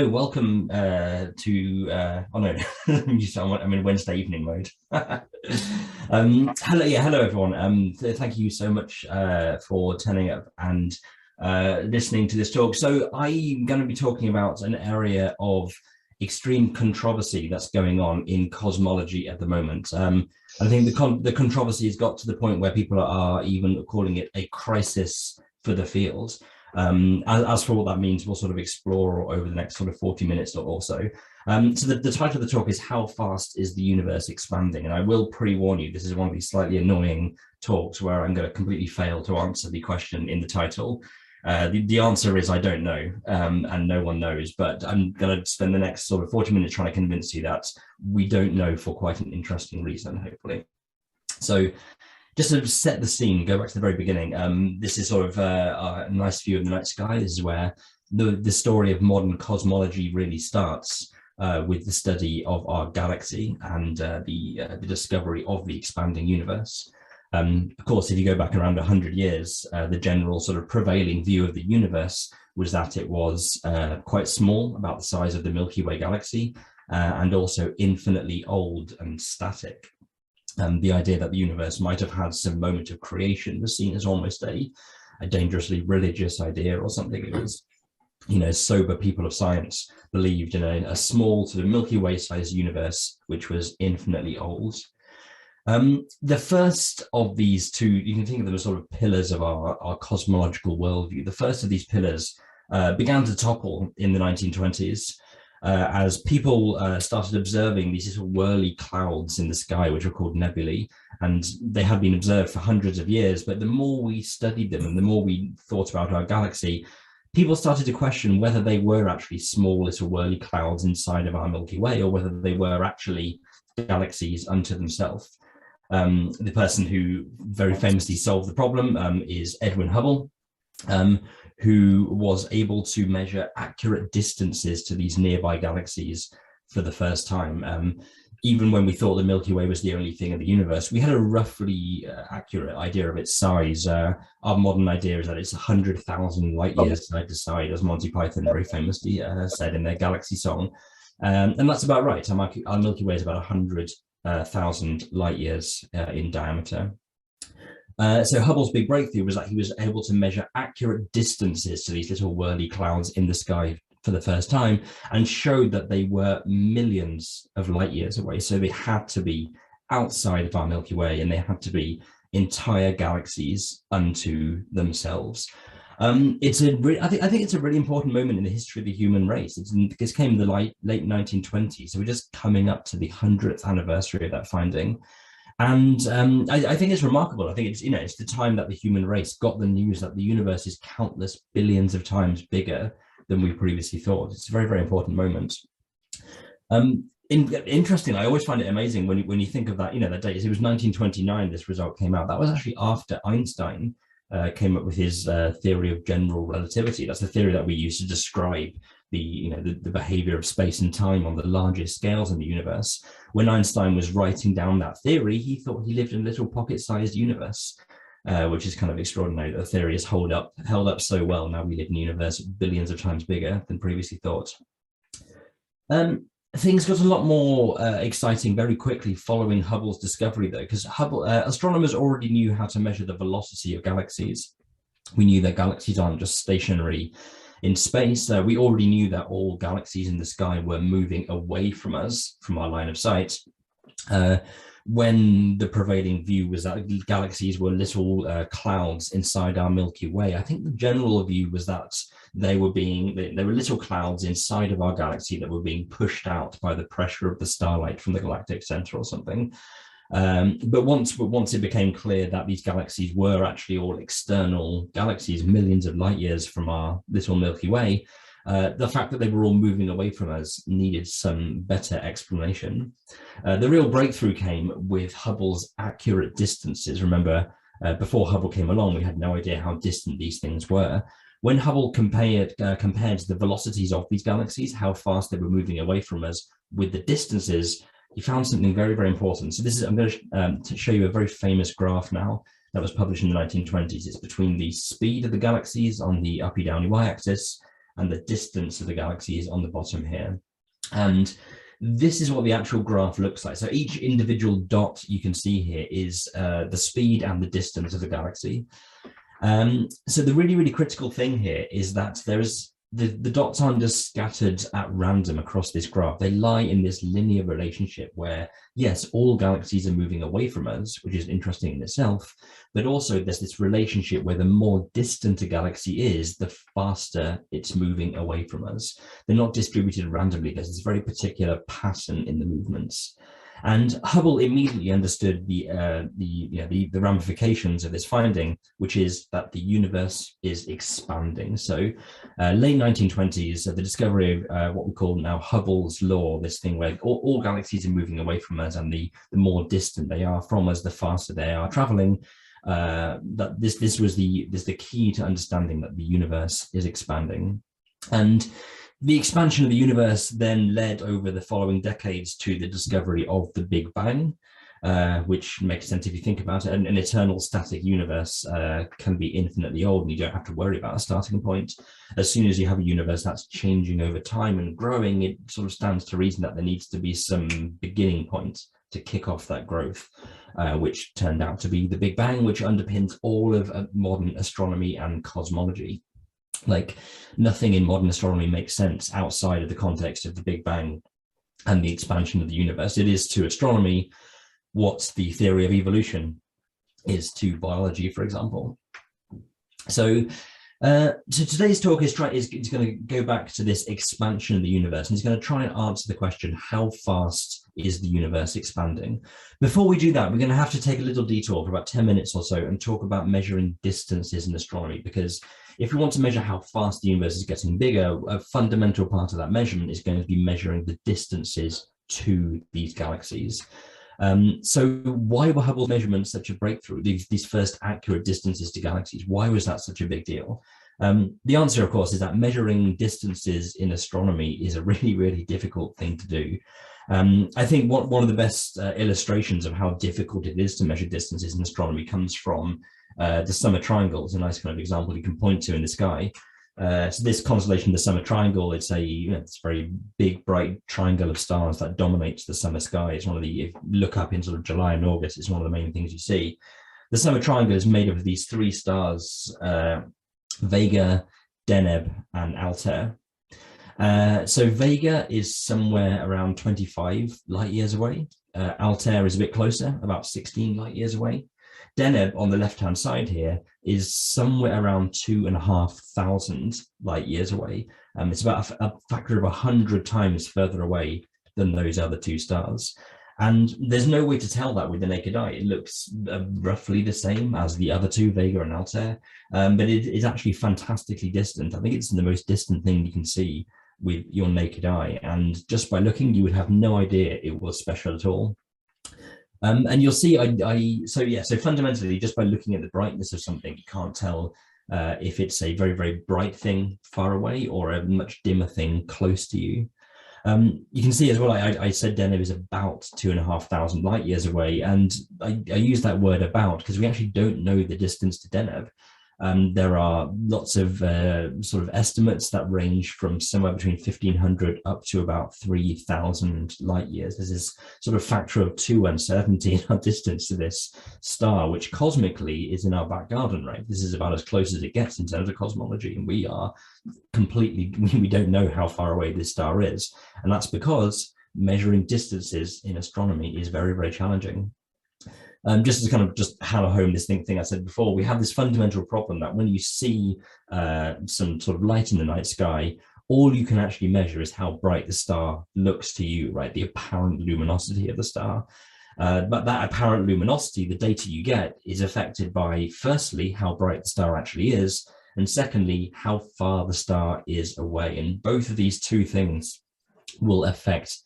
Welcome oh no, I'm in Wednesday evening mode. Hello everyone. Thank you so much for turning up and listening to this talk. So I'm going to be talking about an area of extreme controversy that's going on in cosmology at the moment. I think the controversy has got to the point where people are even calling it a crisis for the field. As for what that means, we'll sort of explore over the next sort of 40 minutes or so. So the title of the talk is How Fast is the Universe Expanding? And I will pre-warn you, this is one of these slightly annoying talks where I'm going to completely fail to answer the question in the title. The answer is I don't know, and no one knows, but I'm going to spend the next sort of 40 minutes trying to convince you that we don't know for quite an interesting reason, hopefully. So just to set the scene, go back to the very beginning. This is sort of a nice view of the night sky. This is where the story of modern cosmology really starts, with the study of our galaxy and the discovery of the expanding universe. Of course, if you go back around 100 years, the general sort of prevailing view of the universe was that it was quite small, about the size of the Milky Way galaxy, and also infinitely old and static. The idea that the universe might have had some moment of creation was seen as almost a dangerously religious idea or something. It was, sober people of science believed in a small sort of Milky Way sized universe, which was infinitely old. The first of these two, you can think of them as sort of pillars of our cosmological worldview. The first of these pillars began to topple in the 1920s. As people started observing these little whirly clouds in the sky, which are called nebulae, and they had been observed for hundreds of years, but the more we studied them and the more we thought about our galaxy, people started to question whether they were actually small little whirly clouds inside of our Milky Way, or whether they were actually galaxies unto themselves. The person who very famously solved the problem is Edwin Hubble, who was able to measure accurate distances to these nearby galaxies for the first time. Even when we thought the Milky Way was the only thing in the universe, we had a roughly accurate idea of its size. Our modern idea is that it's 100,000 light years side to side, as Monty Python very famously said in their Galaxy song. And that's about right. Our Milky Way is about 100,000 light years in diameter. So Hubble's big breakthrough was that he was able to measure accurate distances to these little whirly clouds in the sky for the first time, and showed that they were millions of light years away. So they had to be outside of our Milky Way, and they had to be entire galaxies unto themselves. I think it's a really important moment in the history of the human race. This came in the late 1920s, so we're just coming up to the 100th anniversary of that finding. And I think it's remarkable. I think it's the time that the human race got the news that the universe is countless billions of times bigger than we previously thought. It's a very, very important moment. Interesting. I always find it amazing when you think of that. That date. It was 1929. This result came out. That was actually after Einstein came up with his theory of general relativity. That's the theory that we use to describe the behavior of space and time on the largest scales in the universe. When Einstein was writing down that theory, he thought he lived in a little pocket-sized universe, which is kind of extraordinary. The theory has held up so well. Now we live in a universe billions of times bigger than previously thought. Things got a lot more exciting very quickly following Hubble's discovery, though, because astronomers already knew how to measure the velocity of galaxies. We knew that galaxies aren't just stationary in space. We already knew that all galaxies in the sky were moving away from us, from our line of sight, when the prevailing view was that galaxies were little clouds inside our Milky Way. I think the general view was that they were little clouds inside of our galaxy that were being pushed out by the pressure of the starlight from the galactic center or something. But once it became clear that these galaxies were actually all external galaxies, millions of light years from our little Milky Way, the fact that they were all moving away from us needed some better explanation. The real breakthrough came with Hubble's accurate distances. Remember, before Hubble came along, we had no idea how distant these things were. When Hubble compared the velocities of these galaxies, how fast they were moving away from us, with the distances, he found something very, very important. So I'm going to show you a very famous graph now that was published in the 1920s. It's between the speed of the galaxies on the uppy downy y-axis and the distance of the galaxy is on the bottom here. And this is what the actual graph looks like. So each individual dot you can see here is the speed and the distance of the galaxy. So the really, really critical thing here is that there's the dots aren't just scattered at random across this graph. They lie in this linear relationship where, yes, all galaxies are moving away from us, which is interesting in itself, but also there's this relationship where the more distant a galaxy is, the faster it's moving away from us. They're not distributed randomly. There's this very particular pattern in the movements. And Hubble immediately understood the ramifications of this finding, which is that the universe is expanding. So late 1920s, the discovery of what we call now Hubble's law, this thing where all galaxies are moving away from us, and the more distant they are from us, the faster they are traveling. That this was the key to understanding that the universe is expanding. And the expansion of the universe then led over the following decades to the discovery of the Big Bang, which makes sense if you think about it. An eternal static universe can be infinitely old, and you don't have to worry about a starting point. As soon as you have a universe that's changing over time and growing, it sort of stands to reason that there needs to be some beginning point to kick off that growth, which turned out to be the Big Bang, which underpins all of modern astronomy and cosmology. Like, nothing in modern astronomy makes sense outside of the context of the Big Bang and the expansion of the universe. It is to astronomy what the theory of evolution is to biology, for example. So today's talk is going to go back to this expansion of the universe, and it's going to try and answer the question, how fast is the universe expanding? Before we do that, we're going to have to take a little detour for about 10 minutes or so and talk about measuring distances in astronomy, because if we want to measure how fast the universe is getting bigger, a fundamental part of that measurement is going to be measuring the distances to these galaxies. So why were Hubble's measurements such a breakthrough, these first accurate distances to galaxies? Why was that such a big deal? The answer, of course, is that measuring distances in astronomy is a really, really difficult thing to do. I think one of the best illustrations of how difficult it is to measure distances in astronomy comes from the Summer Triangle. It's a nice kind of example you can point to in the sky. So this constellation, the Summer Triangle, it's a very big, bright triangle of stars that dominates the summer sky. It's one of the, if you look up in sort of July and August, it's one of the main things you see. The Summer Triangle is made up of these three stars, Vega, Deneb, and Altair. So Vega is somewhere around 25 light years away. Altair is a bit closer, about 16 light years away. Deneb on the left-hand side here is somewhere around 2,500 light years away. It's about a factor of 100 times further away than those other two stars. And there's no way to tell that with the naked eye. It looks roughly the same as the other two, Vega and Altair, but it is actually fantastically distant. I think it's the most distant thing you can see with your naked eye. And just by looking, you would have no idea it was special at all. And you'll see, so fundamentally, just by looking at the brightness of something, you can't tell if it's a very, very bright thing far away or a much dimmer thing close to you. You can see as well, I said Deneb is about 2,500 light years away, and I use that word about because we actually don't know the distance to Deneb. There are lots of sort of estimates that range from somewhere between 1,500 up to about 3,000 light years. There's this sort of factor of 2 uncertainty in our distance to this star, which cosmically is in our back garden, right? This is about as close as it gets in terms of cosmology, and we are completely, we don't know how far away this star is. And that's because measuring distances in astronomy is very, very challenging. Just to kind of just hammer home this thing I said before, we have this fundamental problem that when you see some sort of light in the night sky, all you can actually measure is how bright the star looks to you, right? The apparent luminosity of the star. But that apparent luminosity, the data you get, is affected by, firstly, how bright the star actually is, and secondly, how far the star is away. And both of these two things will affect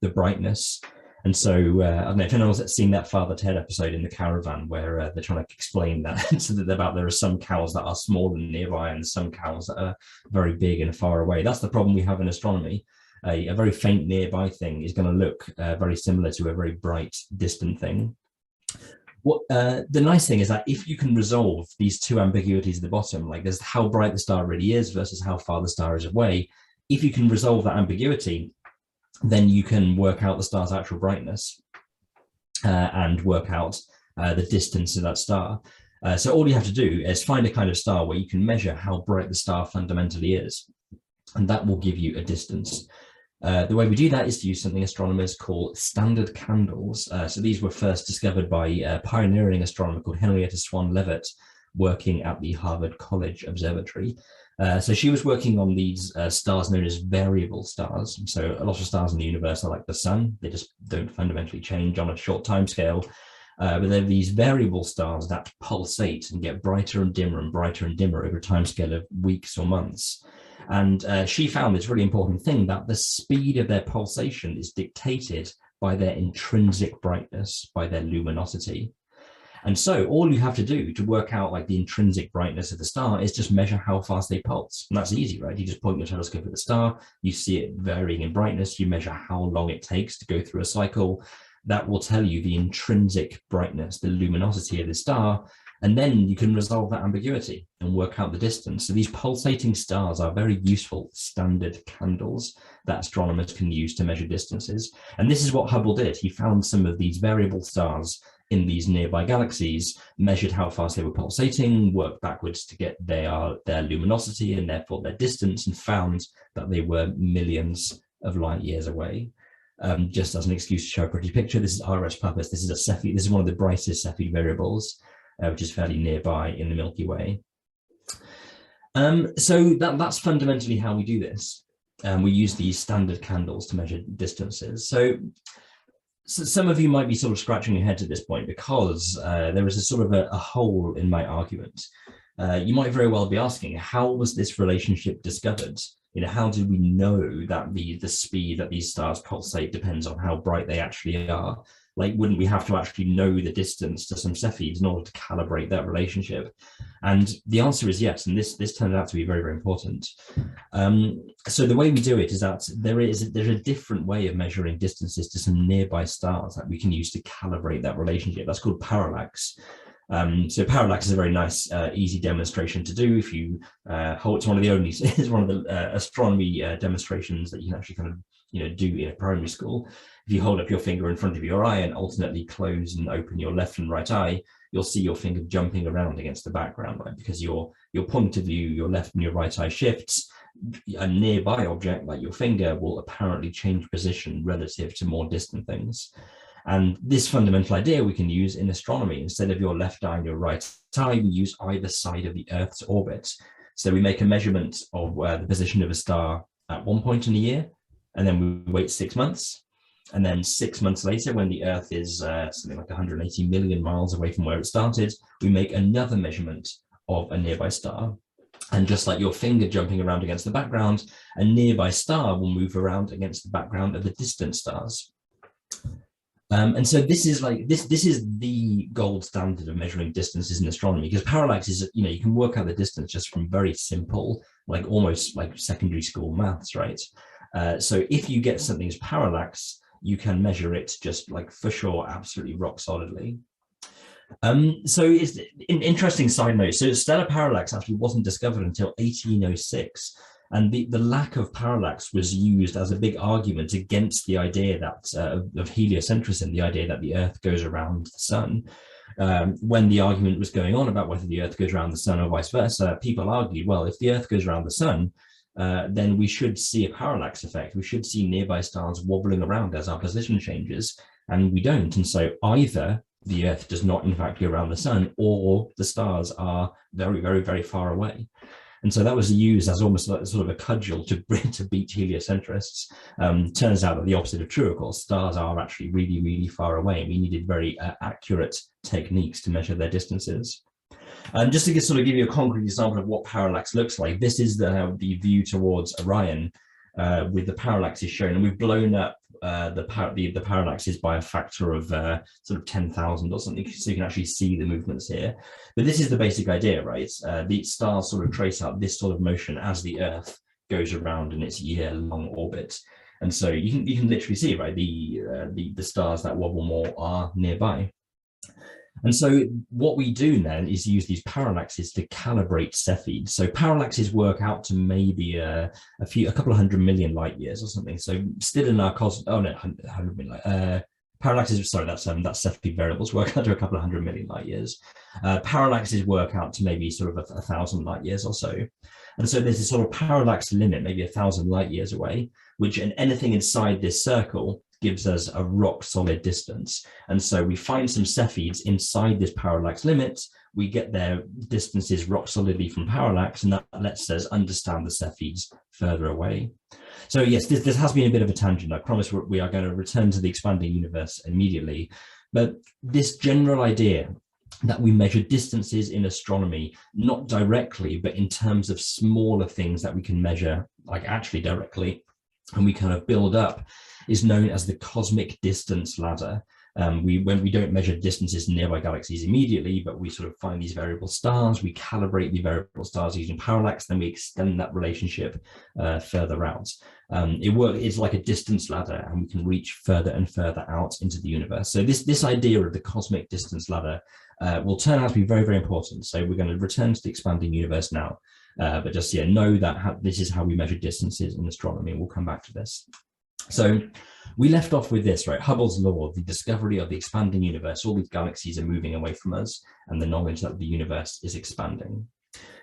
the brightness. And so, I don't know if anyone's seen that Father Ted episode in the caravan where they're trying to explain that, so that there are some cows that are small and nearby and some cows that are very big and far away. That's the problem we have in astronomy. A very faint nearby thing is going to look very similar to a very bright distant thing. What the nice thing is that if you can resolve these two ambiguities at the bottom, like there's how bright the star really is versus how far the star is away, if you can resolve that ambiguity, then you can work out the star's actual brightness and work out the distance of that star. So all you have to do is find a kind of star where you can measure how bright the star fundamentally is, and that will give you a distance. The way we do that is to use something astronomers call standard candles. So these were first discovered by a pioneering astronomer called Henrietta Swan Leavitt, working at the Harvard College Observatory. So she was working on these stars known as variable stars. So a lot of stars in the universe are like the sun. They just don't fundamentally change on a short time scale. But there are these variable stars that pulsate and get brighter and dimmer over a time scale of weeks or months. And she found this really important thing, that the speed of their pulsation is dictated by their intrinsic brightness, by their luminosity. And so all you have to do to work out like the intrinsic brightness of the star is just measure how fast they pulse. And that's easy, right? You just point your telescope at the star, you see it varying in brightness, you measure how long it takes to go through a cycle. That will tell you the intrinsic brightness, the luminosity of the star, and then you can resolve that ambiguity and work out the distance. So these pulsating stars are very useful standard candles that astronomers can use to measure distances. And this is what Hubble did. He found some of these variable stars in these nearby galaxies, measured how fast they were pulsating, worked backwards to get their luminosity and therefore their distance, and found that they were millions of light years away. Just as an excuse to show a pretty picture, this is RS Puppis. This is a Cepheid. This is one of the brightest Cepheid variables, which is fairly nearby in the Milky Way. So that's fundamentally how we do this. We use these standard candles to measure distances. So some of you might be sort of scratching your heads at this point, because there is a sort of a hole in my argument. You might very well be asking, how was this relationship discovered? You know, how did we know that the speed that these stars pulsate depends on how bright they actually are? Like, wouldn't we have to actually know the distance to some Cepheids in order to calibrate that relationship? And the answer is yes, and this turned out to be very, very important. So the way we do it is that there's a different way of measuring distances to some nearby stars that we can use to calibrate that relationship. That's called parallax. So parallax is a very nice, easy demonstration to do. If you hold, it's one of the astronomy demonstrations that you can actually kind of do in a primary school. If you hold up your finger in front of your eye and alternately close and open your left and right eye, you'll see your finger jumping around against the background, right? Because your point of view, your left and your right eye shifts. A nearby object like your finger will apparently change position relative to more distant things. And this fundamental idea we can use in astronomy. Instead of your left eye and your right eye, we use either side of the Earth's orbit. So we make a measurement of the position of a star at one point in the year, and then we wait 6 months. And then 6 months later, when the Earth is something like 180 million miles away from where it started, we make another measurement of a nearby star. And just like your finger jumping around against the background, a nearby star will move around against the background of the distant stars. And so this is the gold standard of measuring distances in astronomy, because parallax is, you can work out the distance just from very simple, like almost like secondary school maths, right? So if you get something as parallax, you can measure it just like for sure, absolutely rock solidly. So it's an interesting side note. So stellar parallax actually wasn't discovered until 1806. And the lack of parallax was used as a big argument against the idea that of heliocentrism, the idea that the Earth goes around the sun. When the argument was going on about whether the Earth goes around the sun or vice versa, people argued, well, if the Earth goes around the sun, then we should see a parallax effect. We should see nearby stars wobbling around as our position changes, and we don't. And so either the Earth does not in fact go around the sun, or the stars are very, very, very far away. And so that was used as almost like sort of a cudgel to beat heliocentrists. Turns out that the opposite of true, of course. Stars are actually really, really far away, and we needed very accurate techniques to measure their distances. And just to sort of give you a concrete example of what parallax looks like, this is the view towards Orion with the parallaxes shown, and we've blown up the parallaxes by a factor of sort of 10,000 or something, so you can actually see the movements here. But this is the basic idea, right? The stars sort of trace out this sort of motion as the Earth goes around in its year-long orbit, and so you can literally see, right, the stars that wobble more are nearby. And so what we do then is use these parallaxes to calibrate Cepheids. So parallaxes work out to maybe a couple of 100 million light years or something. So still in our cosmos, oh no, 100 million, parallaxes, sorry, that's Cepheid variables work out to a couple of 100 million light years. Parallaxes work out to maybe sort of 1,000 light years or so. And so there's this sort of parallax limit, maybe 1,000 light years away, which anything inside this circle gives us a rock solid distance. And so we find some Cepheids inside this parallax limit, we get their distances rock solidly from parallax, and that lets us understand the Cepheids further away. So yes, this has been a bit of a tangent. I promise we are going to return to the expanding universe immediately. But this general idea that we measure distances in astronomy, not directly, but in terms of smaller things that we can measure, like actually directly, and we kind of build up, is known as the cosmic distance ladder. When we don't measure distances in nearby galaxies immediately, but we sort of find these variable stars, we calibrate the variable stars using parallax, then we extend that relationship further out. It's like a distance ladder, and we can reach further and further out into the universe. So this idea of the cosmic distance ladder will turn out to be very, very important. So we're going to return to the expanding universe now, but just know that this is how we measure distances in astronomy, and we'll come back to this. So we left off with this, right? Hubble's law, the discovery of the expanding universe. All these galaxies are moving away from us, and the knowledge that the universe is expanding.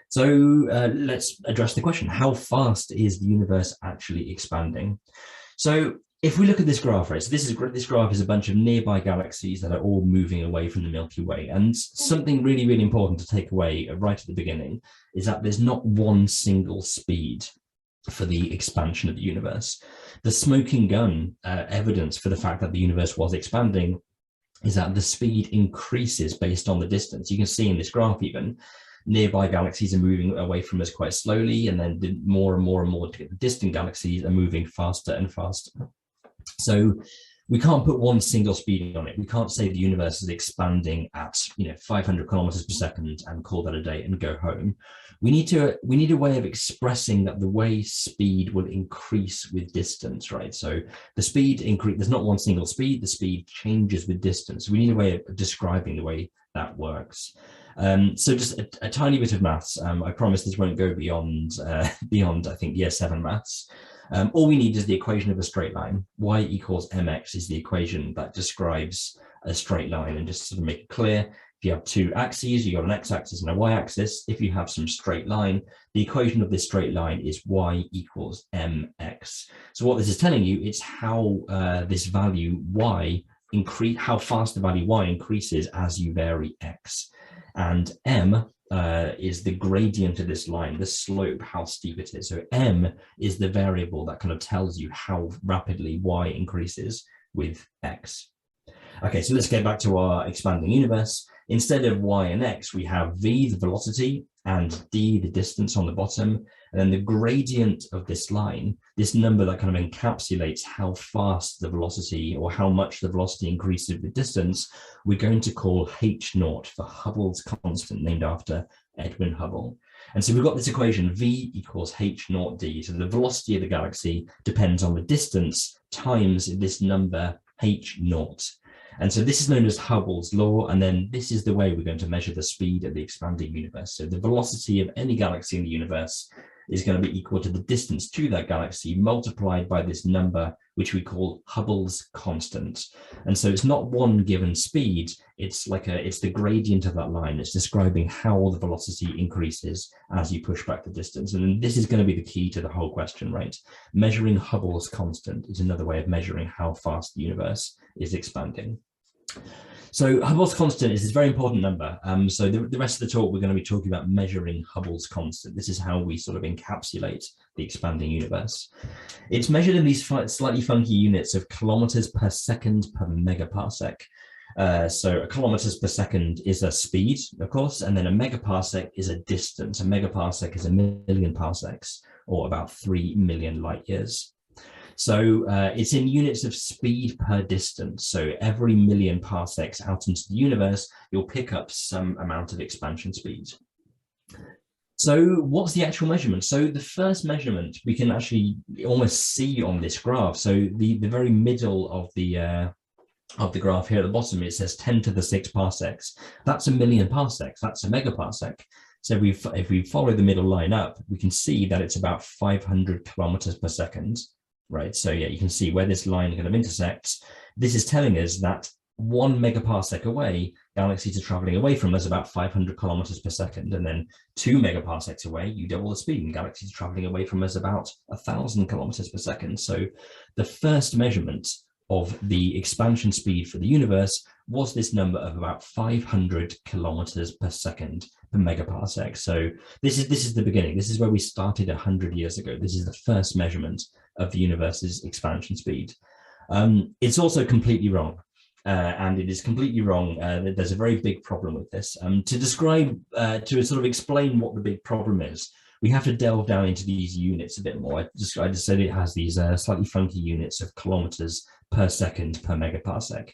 So let's address the question, how fast is the universe actually expanding? So if we look at this graph, right, so this graph is a bunch of nearby galaxies that are all moving away from the Milky Way. And something really, really important to take away right at the beginning is that there's not one single speed for the expansion of the universe. The smoking gun evidence for the fact that the universe was expanding is that the speed increases based on the distance. You can see in this graph even, nearby galaxies are moving away from us quite slowly, and then more and more and more distant galaxies are moving faster and faster. So we can't put one single speed on it. We can't say the universe is expanding at 500 kilometers per second and call that a day and go home. We need a way of expressing that the way speed will increase with distance, right? So the speed increase, there's not one single speed, the speed changes with distance. We need a way of describing the way that works. So just a tiny bit of maths. I promise this won't go beyond I think year 7 maths. All we need is the equation of a straight line. Y equals mx is the equation that describes a straight line. And just to sort of make it clear, if you have two axes, you've got an x-axis and a y-axis. If you have some straight line, the equation of this straight line is y equals mx. So what this is telling you, it's how this value y how fast the value y increases as you vary x. And m is the gradient of this line, the slope, how steep it is. So m is the variable that kind of tells you how rapidly y increases with x. Okay, so let's get back to our expanding universe. Instead of y and x, we have v, the velocity, and d, the distance on the bottom. And then the gradient of this line, this number that kind of encapsulates how fast the velocity or how much the velocity increases with distance, we're going to call h0 for Hubble's constant, named after Edwin Hubble. And so we've got this equation, v equals h0d. So the velocity of the galaxy depends on the distance times this number h0. And so this is known as Hubble's law, and then this is the way we're going to measure the speed of the expanding universe. So the velocity of any galaxy in the universe is going to be equal to the distance to that galaxy multiplied by this number, which we call Hubble's constant. And so it's not one given speed, it's the gradient of that line. It's describing how the velocity increases as you push back the distance. And this is going to be the key to the whole question, right? Measuring Hubble's constant is another way of measuring how fast the universe is expanding. So Hubble's constant is this very important number. So the rest of the talk, we're going to be talking about measuring Hubble's constant. This is how we sort of encapsulate the expanding universe. It's measured in these slightly funky units of kilometers per second per megaparsec. So a kilometers per second is a speed, of course, and then a megaparsec is a distance. A megaparsec is a million parsecs, or about 3 million light years. So it's in units of speed per distance. So every million parsecs out into the universe, you'll pick up some amount of expansion speed. So what's the actual measurement? So the first measurement we can actually almost see on this graph. So the very middle of the of the graph here at the bottom, it says 10 to the 6 parsecs. That's a million parsecs. That's a megaparsec. So if we follow the middle line up, we can see that it's about 500 kilometers per second, right? So yeah, you can see where this line kind of intersects. This is telling us that 1 megaparsec away, galaxies are traveling away from us about 500 kilometers per second. And then 2 megaparsecs away, you double the speed, and galaxies are traveling away from us about 1,000 kilometers per second. So the first measurement of the expansion speed for the universe was this number of about 500 kilometers per second per megaparsec. So this is the beginning. This is where we started 100 years ago. This is the first measurement of the universe's expansion speed. It's also completely wrong. And it is completely wrong. There's a very big problem with this. To describe, to sort of explain what the big problem is, we have to delve down into these units a bit more. I just said it has these slightly funky units of kilometers per second per megaparsec.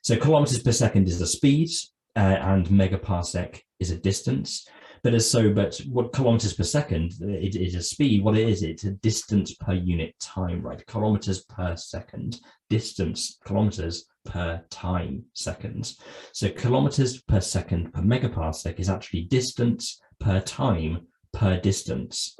So kilometers per second is the speed, and megaparsec is a distance. But what kilometers per second, it is a speed. What it is, it's a distance per unit time, right? Kilometers per second, distance, kilometers per time seconds. So kilometers per second per megaparsec is actually distance per time per distance,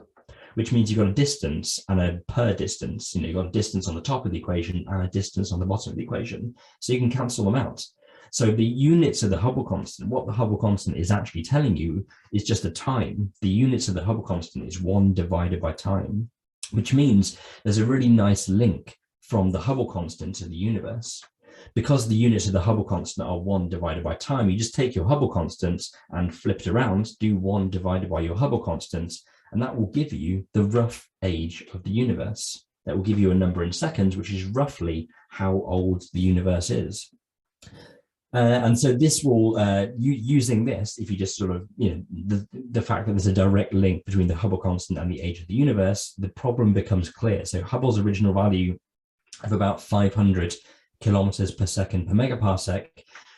which means you've got a distance and a per distance. You've got a distance on the top of the equation and a distance on the bottom of the equation. So you can cancel them out. So the units of the Hubble constant, what the Hubble constant is actually telling you is just a time. The units of the Hubble constant is 1 divided by time, which means there's a really nice link from the Hubble constant to the universe. Because the units of the Hubble constant are 1 divided by time, you just take your Hubble constant and flip it around, do 1 divided by your Hubble constant, and that will give you the rough age of the universe. That will give you a number in seconds, which is roughly how old the universe is. And so this will, using this, if you just sort of, the fact that there's a direct link between the Hubble constant and the age of the universe, the problem becomes clear. So Hubble's original value of about 500 kilometers per second per megaparsec,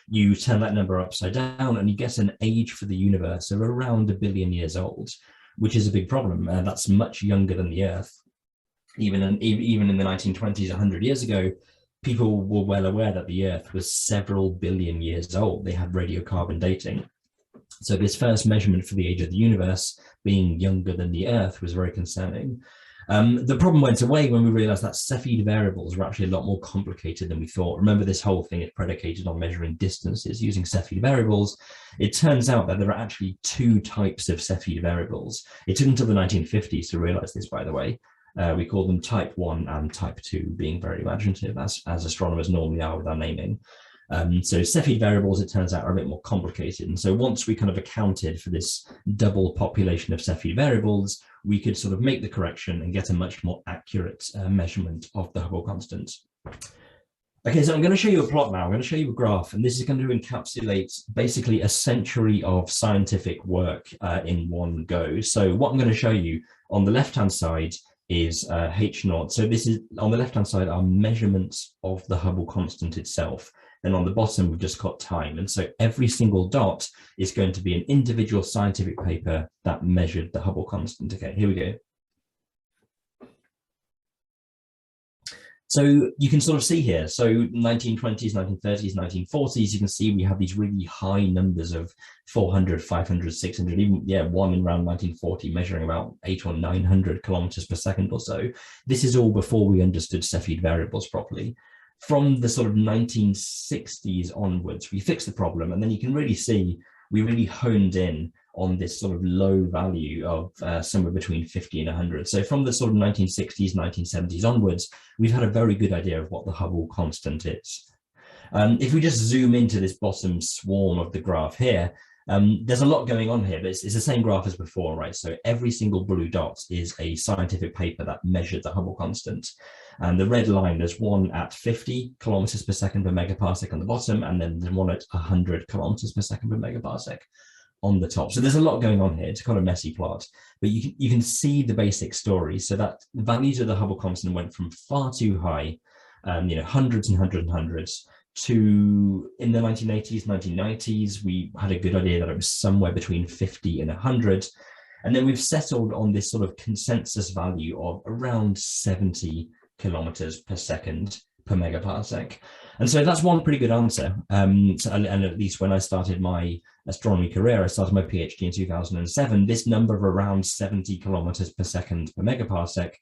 you turn that number upside down and you get an age for the universe of around 1 billion years old, which is a big problem. That's much younger than the Earth. Even in the 1920s, 100 years ago, people were well aware that the Earth was several billion years old. They had radiocarbon dating. So this first measurement for the age of the universe being younger than the Earth was very concerning. The problem went away when we realized that Cepheid variables were actually a lot more complicated than we thought. Remember, this whole thing is predicated on measuring distances using Cepheid variables. It turns out that there are actually 2 types of Cepheid variables. It took until the 1950s to realize this, by the way. We call them type 1 and type 2, being very imaginative, as astronomers normally are with our naming. So Cepheid variables, it turns out, are a bit more complicated. And so once we kind of accounted for this double population of Cepheid variables, we could sort of make the correction and get a much more accurate measurement of the Hubble constant. Okay, so I'm going to show you a plot now. I'm going to show you a graph, and this is going to encapsulate basically a century of scientific work in one go. So what I'm going to show you on the left-hand side is H0. So this is, on the left-hand side, are measurements of the Hubble constant itself. And on the bottom, we've just got time. And so every single dot is going to be an individual scientific paper that measured the Hubble constant. Okay, here we go. So you can sort of see here, so 1920s, 1930s, 1940s, you can see we have these really high numbers of 400, 500, 600, even, one in around 1940 measuring about 800 or 900 kilometers per second or so. This is all before we understood Cepheid variables properly. From the sort of 1960s onwards, we fixed the problem, and then you can really see we really honed in on this sort of low value of somewhere between 50 and 100. So from the sort of 1960s, 1970s onwards, we've had a very good idea of what the Hubble constant is. If we just zoom into this bottom swarm of the graph here, there's a lot going on here, but it's the same graph as before, right? So every single blue dot is a scientific paper that measured the Hubble constant. And the red line, there's one at 50 kilometers per second per megaparsec on the bottom, and then there's one at 100 kilometers per second per megaparsec on the top. So there's a lot going on here. It's kind of a messy plot, but you can see the basic story. So that the values of the Hubble constant went from far too high, hundreds and hundreds and hundreds, to in the 1980s, 1990s, we had a good idea that it was somewhere between 50 and 100. And then we've settled on this sort of consensus value of around 70 kilometers per second per megaparsec. And so that's one pretty good answer. And at least when I started my astronomy career, I started my PhD in 2007, this number of around 70 kilometers per second per megaparsec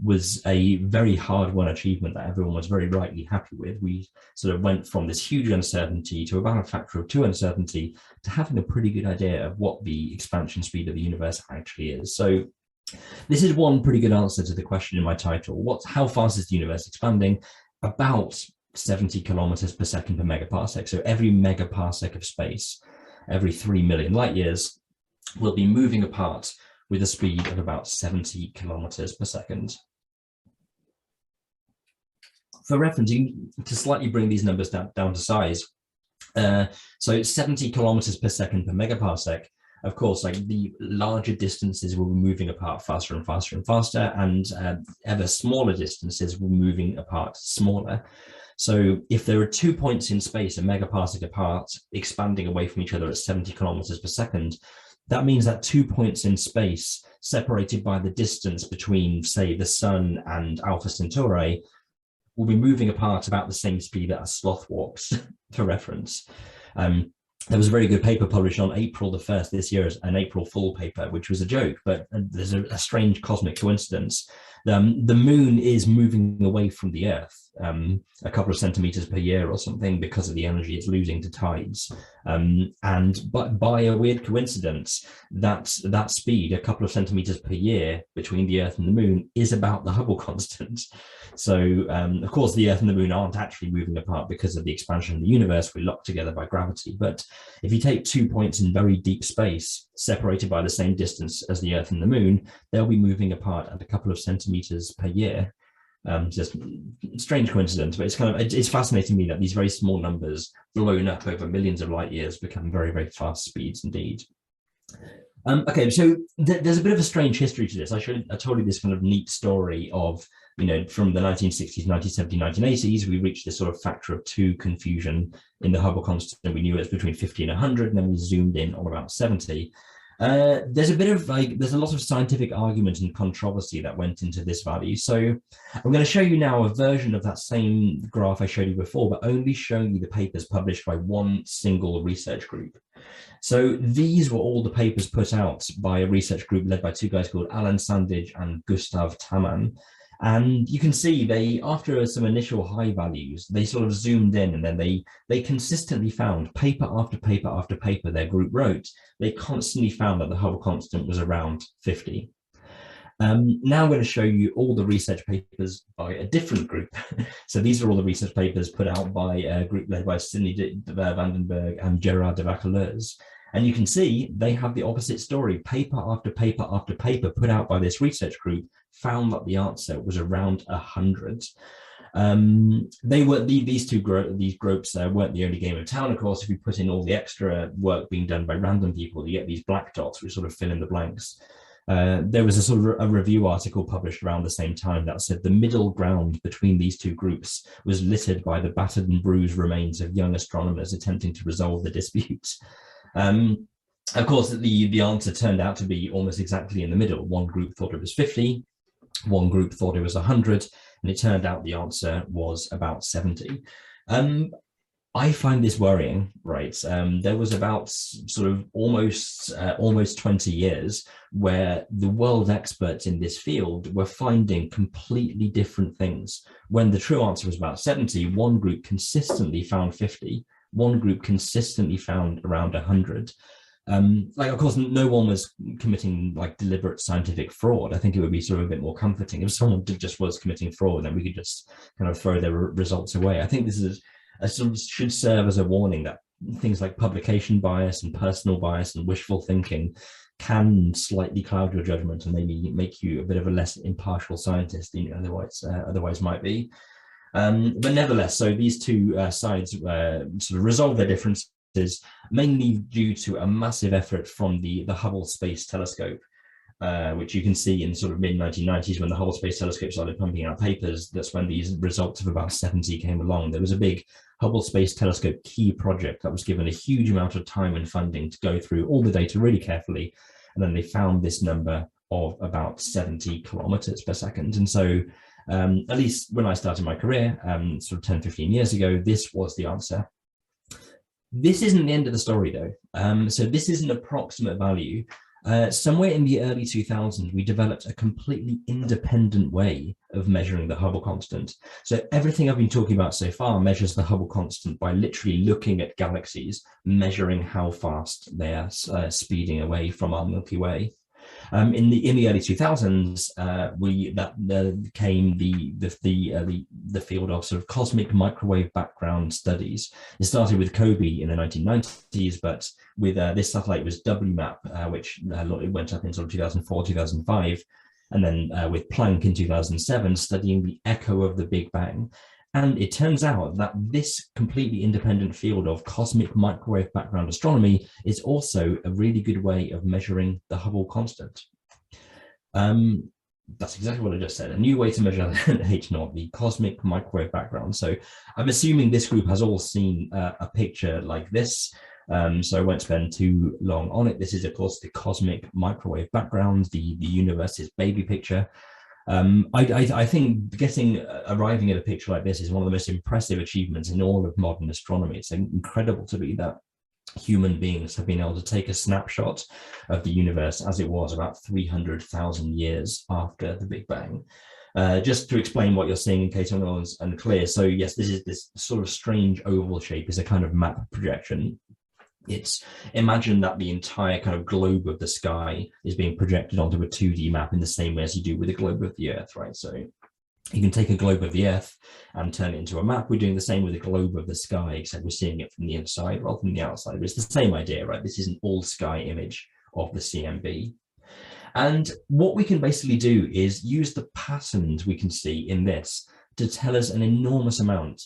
was a very hard-won achievement that everyone was very rightly happy with. We sort of went from this huge uncertainty to about a factor of 2 uncertainty to having a pretty good idea of what the expansion speed of the universe actually is. So this is one pretty good answer to the question in my title. How fast is the universe expanding? About 70 kilometers per second per megaparsec. So every megaparsec of space, every 3 million light years, will be moving apart with a speed of about 70 kilometers per second. For referencing, to slightly bring these numbers down to size, so 70 kilometers per second per megaparsec, of course, like the larger distances will be moving apart faster and faster and faster, and ever smaller distances will be moving apart smaller. So if there are 2 points in space, a megaparsec apart, expanding away from each other at 70 kilometers per second, that means that 2 points in space separated by the distance between, say, the Sun and Alpha Centauri will be moving apart about the same speed that a sloth walks, for reference. There was a very good paper published on April the 1st this year, an April Fool paper, which was a joke, but there's a strange cosmic coincidence. The moon is moving away from the Earth a couple of centimeters per year or something because of the energy it's losing to tides. But by a weird coincidence, that speed, a couple of centimeters per year between the Earth and the moon, is about the Hubble constant. So, of course, the Earth and the moon aren't actually moving apart because of the expansion of the universe. We're locked together by gravity. But if you take 2 points in very deep space, separated by the same distance as the Earth and the moon, they'll be moving apart at a couple of centimeters per year. Just strange coincidence, but it's fascinating to me that these very small numbers blown up over millions of light years become very, very fast speeds indeed. Okay, so there's a bit of a strange history to this. I told you this kind of neat story of, from the 1960s, 1970s, 1980s, we reached this sort of factor of 2 confusion in the Hubble constant. We knew it was between 50 and 100, and then we zoomed in on about 70. There's a lot of scientific argument and controversy that went into this value. So I'm going to show you now a version of that same graph I showed you before, but only showing you the papers published by one single research group. So these were all the papers put out by a research group led by 2 guys called Alan Sandage and Gustav Tammann. And you can see after some initial high values, they sort of zoomed in, and then they consistently found, paper after paper after paper their group wrote, they constantly found that the Hubble constant was around 50. Now I'm going to show you all the research papers by a different group. So these are all the research papers put out by a group led by Sidney Vandenberg and Gerard de Vacaleurs. And you can see they have the opposite story. Paper after paper after paper put out by this research group found that the answer was around 100. These groups weren't the only game in town. Of course, if you put in all the extra work being done by random people, you get these black dots which sort of fill in the blanks. There was a sort of a review article published around the same time that said the middle ground between these 2 groups was littered by the battered and bruised remains of young astronomers attempting to resolve the dispute. Of course, the answer turned out to be almost exactly in the middle. One group thought it was 50, one group thought it was 100, and it turned out the answer was about 70. I find this worrying, right? There was about sort of almost 20 years where the world experts in this field were finding completely different things. When the true answer was about 70, one group consistently found 50, one group consistently found around 100. Of course, no one was committing deliberate scientific fraud. I think it would be sort of a bit more comforting if someone just was committing fraud, then we could just kind of throw their results away. I think this is should serve as a warning that things like publication bias and personal bias and wishful thinking can slightly cloud your judgment and maybe make you a bit of a less impartial scientist than you otherwise might be. But nevertheless, so these 2 sides sort of resolve their differences, mainly due to a massive effort from the Hubble Space Telescope, which you can see in sort of mid-1990s when the Hubble Space Telescope started pumping out papers. That's when these results of about 70 came along. There was a big Hubble Space Telescope key project that was given a huge amount of time and funding to go through all the data really carefully, and then they found this number of about 70 kilometers per second. And so At least when I started my career, sort of 10, 15 years ago, this was the answer. This isn't the end of the story though. So this is an approximate value. Somewhere in the early 2000s, we developed a completely independent way of measuring the Hubble constant. So everything I've been talking about so far measures the Hubble constant by literally looking at galaxies, measuring how fast they are speeding away from our Milky Way. In the early 2000s, came the field of sort of cosmic microwave background studies. It started with COBE in the 1990s, but with this satellite was WMAP, which it went up in sort of 2004, 2005, and then with Planck in 2007, studying the echo of the Big Bang. And it turns out that this completely independent field of cosmic microwave background astronomy is also a really good way of measuring the Hubble constant. That's exactly what I just said, a new way to measure H0, the cosmic microwave background. So I'm assuming this group has all seen a picture like this, so I won't spend too long on it. This is, of course, the cosmic microwave background, the universe's baby picture. I think arriving at a picture like this is one of the most impressive achievements in all of modern astronomy. It's incredible to be that human beings have been able to take a snapshot of the universe as it was about 300,000 years after the Big Bang. Just to explain what you're seeing in case anyone's unclear. So yes, this sort of strange oval shape is a kind of map projection. Imagine that the entire kind of globe of the sky is being projected onto a 2D map in the same way as you do with the globe of the Earth, right? So you can take a globe of the Earth and turn it into a map. We're doing the same with the globe of the sky, except we're seeing it from the inside rather than the outside. But it's the same idea, right? This is an all-sky image of the CMB. And what we can basically do is use the patterns we can see in this to tell us an enormous amount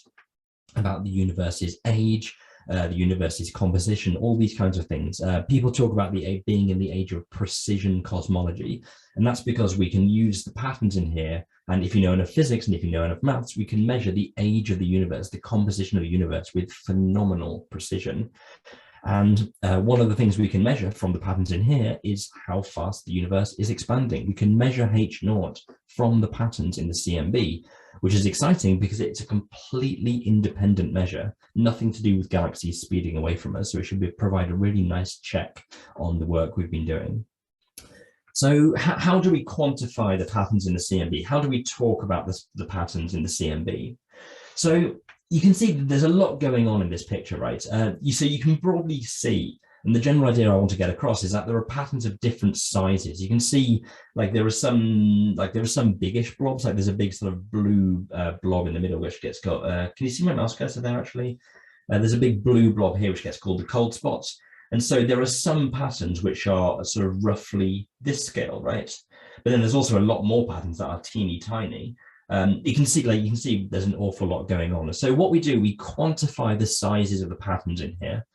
about the universe's age, the universe's composition, all these kinds of things. People talk about being in the age of precision cosmology, and that's because we can use the patterns in here, and if you know enough physics and if you know enough maths, we can measure the age of the universe, the composition of the universe with phenomenal precision. And one of the things we can measure from the patterns in here is how fast the universe is expanding. We can measure H0 from the patterns in the CMB, which is exciting because it's a completely independent measure, nothing to do with galaxies speeding away from us. So it should provide a really nice check on the work we've been doing. So how do we quantify the patterns in the CMB? How do we talk about the patterns in the CMB? So you can see that there's a lot going on in this picture, right? So you can broadly see, and the general idea I want to get across is that there are patterns of different sizes. You can see, like there are some biggish blobs, like there's a big sort of blue blob in the middle which gets called. Can you see my mouse cursor there? Actually, there's a big blue blob here which gets called the cold spots. And so there are some patterns which are sort of roughly this scale, right? But then there's also a lot more patterns that are teeny tiny. You can see there's an awful lot going on. So what we do, we quantify the sizes of the patterns in here.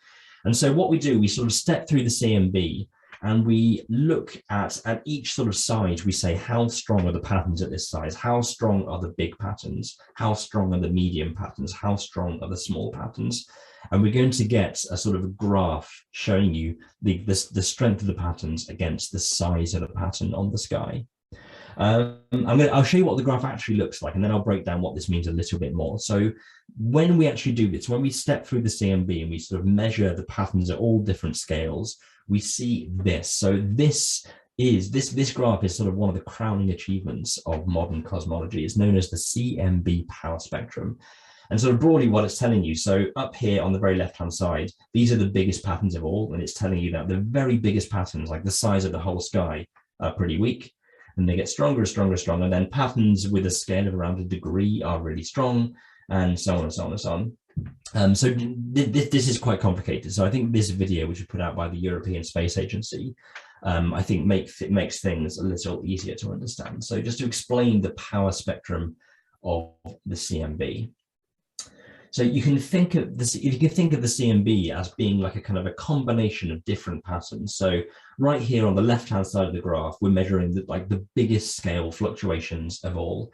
And so what we do, we sort of step through the CMB and we look at each sort of size. We say, how strong are the patterns at this size? How strong are the big patterns? How strong are the medium patterns? How strong are the small patterns? And we're going to get a sort of a graph showing you the strength of the patterns against the size of the pattern on the sky. I'll show you what the graph actually looks like, and then I'll break down what this means a little bit more. So when we actually do this, when we step through the CMB and we sort of measure the patterns at all different scales, we see this. So this graph is sort of one of the crowning achievements of modern cosmology. It's known as the CMB power spectrum. And sort of broadly what it's telling you, so up here on the very left-hand side, these are the biggest patterns of all, and it's telling you that the very biggest patterns, like the size of the whole sky, are pretty weak. And they get stronger and stronger and stronger. And then patterns with a scale of around a degree are really strong, and so on and so on and so on. So this is quite complicated. So I think this video, which was put out by the European Space Agency, I think makes things a little easier to understand. So just to explain the power spectrum of the CMB. So you can think of this, if you can think of the CMB as being like a kind of a combination of different patterns. So right here on the left-hand side of the graph, we're measuring the biggest scale fluctuations of all.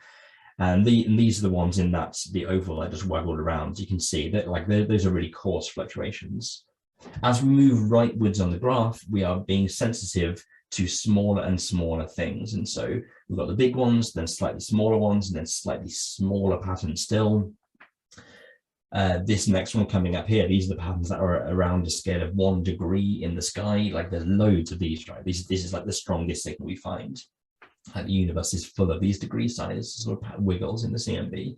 And these are the ones in the oval I just waggled around. You can see that those are really coarse fluctuations. As we move rightwards on the graph, we are being sensitive to smaller and smaller things. And so we've got the big ones, then slightly smaller ones, and then slightly smaller patterns still. This next one coming up here, these are the patterns that are around a scale of 1 degree in the sky. Like there's loads of these, right? This is like the strongest signal we find. The universe is full of these degree size sort of wiggles in the CMB.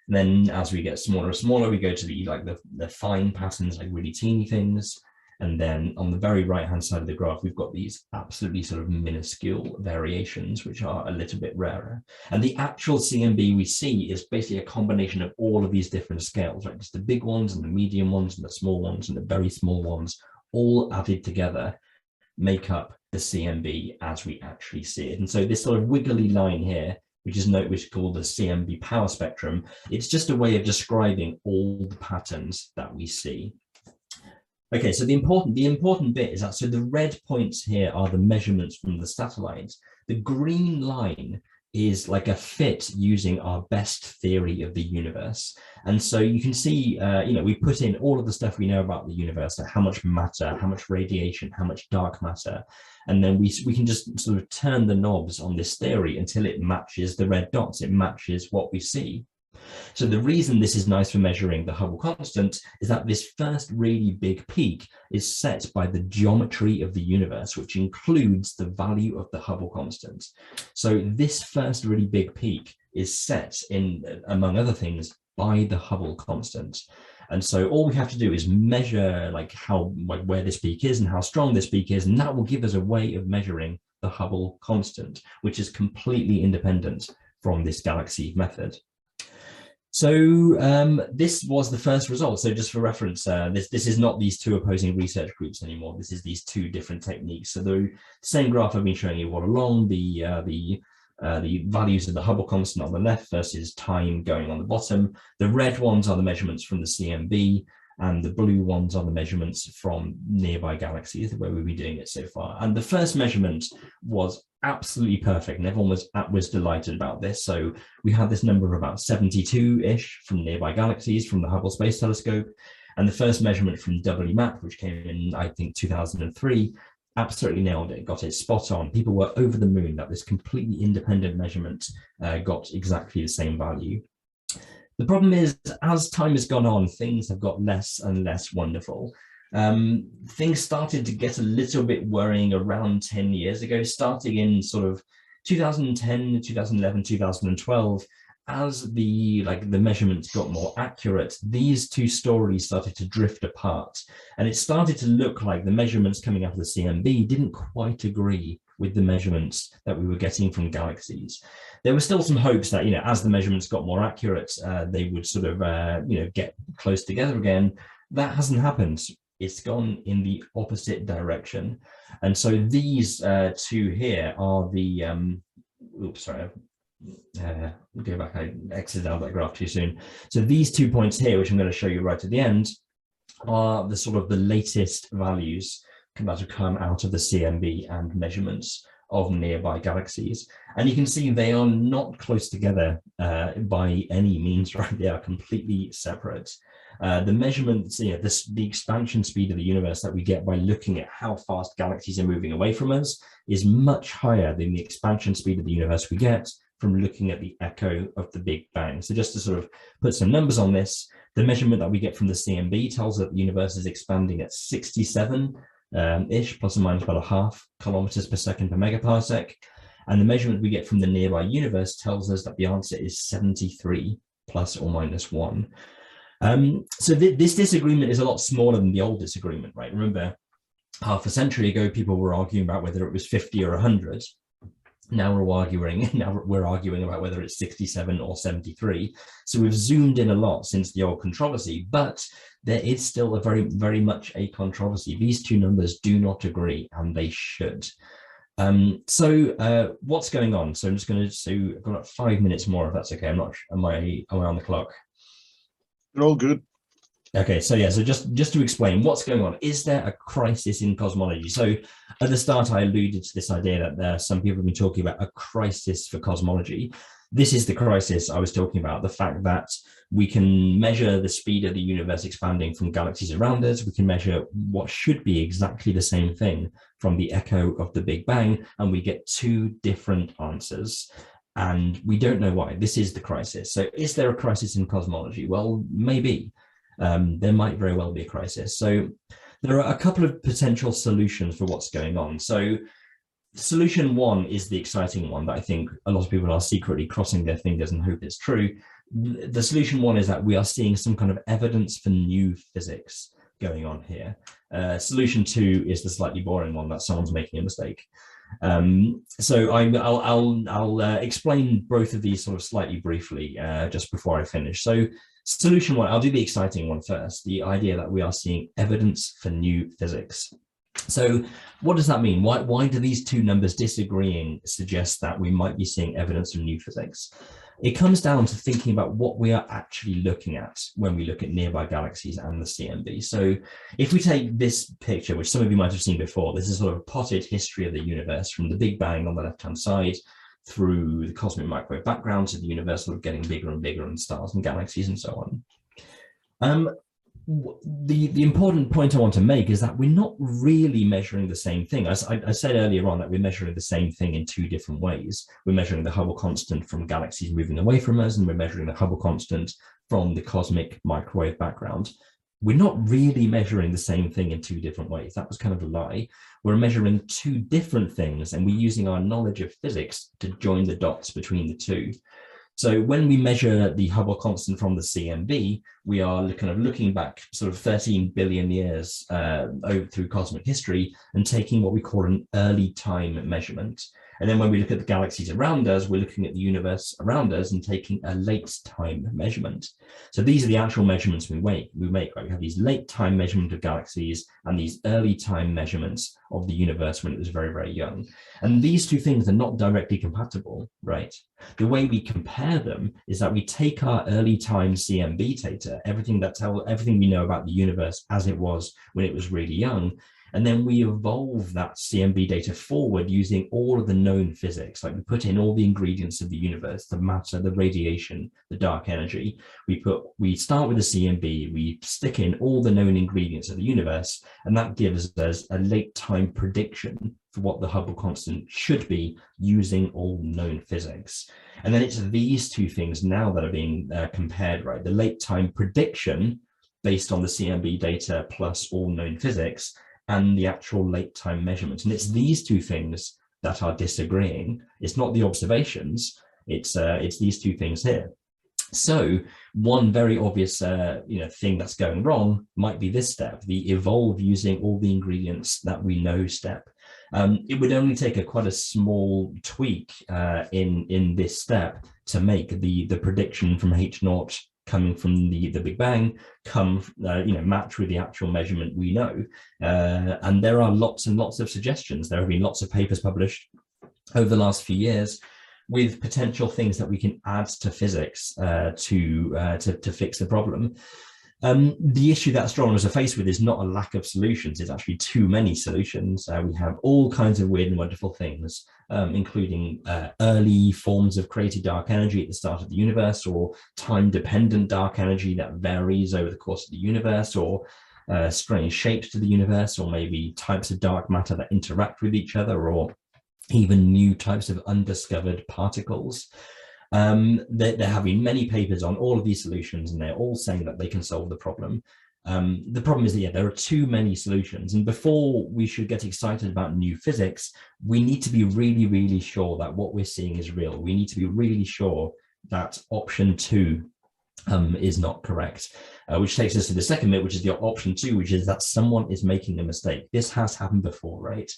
And then as we get smaller and smaller, we go to the fine patterns, like really teeny things. And then on the very right-hand side of the graph, we've got these absolutely sort of minuscule variations, which are a little bit rarer. And the actual CMB we see is basically a combination of all of these different scales, right? Just the big ones and the medium ones and the small ones and the very small ones, all added together, make up the CMB as we actually see it. And so this sort of wiggly line here, which is called the CMB power spectrum, it's just a way of describing all the patterns that we see. Okay, so the important bit is that, so the red points here are the measurements from the satellites. The green line is like a fit using our best theory of the universe. And so you can see, we put in all of the stuff we know about the universe, like how much matter, how much radiation, how much dark matter. And then we can just sort of turn the knobs on this theory until it matches the red dots, it matches what we see. So the reason this is nice for measuring the Hubble constant is that this first really big peak is set by the geometry of the universe, which includes the value of the Hubble constant. So this first really big peak is set in, among other things, by the Hubble constant. And so all we have to do is measure where this peak is and how strong this peak is, and that will give us a way of measuring the Hubble constant, which is completely independent from this galaxy method. So this was the first result. So just for reference, this is not these two opposing research groups anymore. This is these two different techniques. So the same graph I've been showing you all along, the values of the Hubble constant on the left versus time going on the bottom. The red ones are the measurements from the CMB, and the blue ones are the measurements from nearby galaxies, the way we've been doing it so far. And the first measurement was absolutely perfect, and everyone was delighted about this. So we had this number of about 72-ish from nearby galaxies from the Hubble Space Telescope. And the first measurement from Dr.Matt, which came in, I think, 2003, absolutely nailed it, got it spot on. People were over the moon that this completely independent measurement got exactly the same value. The problem is, as time has gone on, things have got less and less wonderful. Things started to get a little bit worrying around 10 years ago, starting in sort of 2010, 2011, 2012. As the measurements got more accurate, these two stories started to drift apart, and it started to look like the measurements coming out of the CMB didn't quite agree with the measurements that we were getting from galaxies. There were still some hopes that, as the measurements got more accurate, they would sort of, get close together again. That hasn't happened. It's gone in the opposite direction. And so these two here are the, oops, sorry, go back, I exited out that graph too soon. So these 2 points here, which I'm going to show you right at the end, are the sort of the latest values that have come out of the CMB and measurements of nearby galaxies. And you can see they are not close together by any means, right? They are completely separate. The measurements, the expansion speed of the universe that we get by looking at how fast galaxies are moving away from us is much higher than the expansion speed of the universe we get from looking at the echo of the Big Bang. So just to sort of put some numbers on this, the measurement that we get from the CMB tells us that the universe is expanding at 67 ish, plus or minus about 0.5 kilometers per second per megaparsec. And the measurement we get from the nearby universe tells us that the answer is 73 plus or minus 1. So this disagreement is a lot smaller than the old disagreement, right? Remember, half a century ago, people were arguing about whether it was 50 or 100. Now we're arguing about whether it's 67 or 73. So we've zoomed in a lot since the old controversy, but there is still a very, very much a controversy. These two numbers do not agree, and they should. What's going on? So I'm just going to, I've got 5 minutes more, if that's okay. Am I on the clock? You're all good. Okay, so yeah, so just to explain what's going on, is there a crisis in cosmology? So at the start, I alluded to this idea that some people have been talking about a crisis for cosmology. this is the crisis I was talking about, the fact that we can measure the speed of the universe expanding from galaxies around us. We can measure what should be exactly the same thing from the echo of the Big Bang, and we get two different answers. And we don't know why. This is the crisis. So is there a crisis in cosmology? Well, maybe. There might very well be a crisis. So there are a couple of potential solutions for what's going on. So solution one is the exciting one that I think a lot of people are secretly crossing their fingers and hope it's true. The solution one is that we are seeing some kind of evidence for new physics going on here. Solution two is the slightly boring one, that someone's making a mistake. So I'll explain both of these sort of slightly briefly just before I finish. So solution one, I'll do the exciting one first, the idea that we are seeing evidence for new physics. So what does that mean? Why do these two numbers disagreeing suggest that we might be seeing evidence of new physics? It comes down to thinking about what we are actually looking at when we look at nearby galaxies and the CMB. So if we take this picture, which some of you might have seen before, this is sort of a potted history of the universe from the Big Bang on the left-hand side through the cosmic microwave background to the universe sort of getting bigger and bigger and stars and galaxies and so on. The important point I want to make is that we're not really measuring the same thing. I said earlier on that we're measuring the same thing in two different ways. We're measuring the Hubble constant from galaxies moving away from us, and we're measuring the Hubble constant from the cosmic microwave background. We're not really measuring the same thing in two different ways. That was kind of a lie. We're measuring two different things, and we're using our knowledge of physics to join the dots between the two. So when we measure the Hubble constant from the CMB, we are kind of looking back sort of 13 billion years through cosmic history and taking what we call an early time measurement. And then when we look at the galaxies around us, we're looking at the universe around us and taking a late time measurement. So these are the actual measurements we make, right? We have these late time measurement of galaxies and these early time measurements of the universe when it was very, very young. And these two things are not directly compatible, right? The way we compare them is that we take our early time CMB data, everything we know about the universe as it was when it was really young, and then we evolve that CMB data forward using all of the known physics. Like we put in all the ingredients of the universe, the matter, the radiation, the dark energy. We start with the CMB, we stick in all the known ingredients of the universe, and that gives us a late time prediction for what the Hubble constant should be using all known physics. And then it's these two things now that are being compared, right? The late time prediction based on the CMB data plus all known physics, and the actual late time measurement. And it's these two things that are disagreeing. It's not the observations, it's these two things here. So one very obvious thing that's going wrong might be this step, the evolve using all the ingredients that we know step. It would only take quite a small tweak in this step to make the prediction from H0 coming from the Big Bang match with the actual measurement we know. And there are lots and lots of suggestions. There have been lots of papers published over the last few years with potential things that we can add to physics to fix the problem. The issue that astronomers are faced with is not a lack of solutions, it's actually too many solutions. We have all kinds of weird and wonderful things, including early forms of created dark energy at the start of the universe, or time-dependent dark energy that varies over the course of the universe, or strange shapes to the universe, or maybe types of dark matter that interact with each other, or even new types of undiscovered particles. There have been many papers on all of these solutions, and they're all saying that they can solve the problem. The problem is that there are too many solutions, and before we should get excited about new physics, we need to be really, really sure that what we're seeing is real. We need to be really sure that option 2 is not correct, which takes us to the second bit, which is the option 2, which is that someone is making a mistake. This has happened before, right?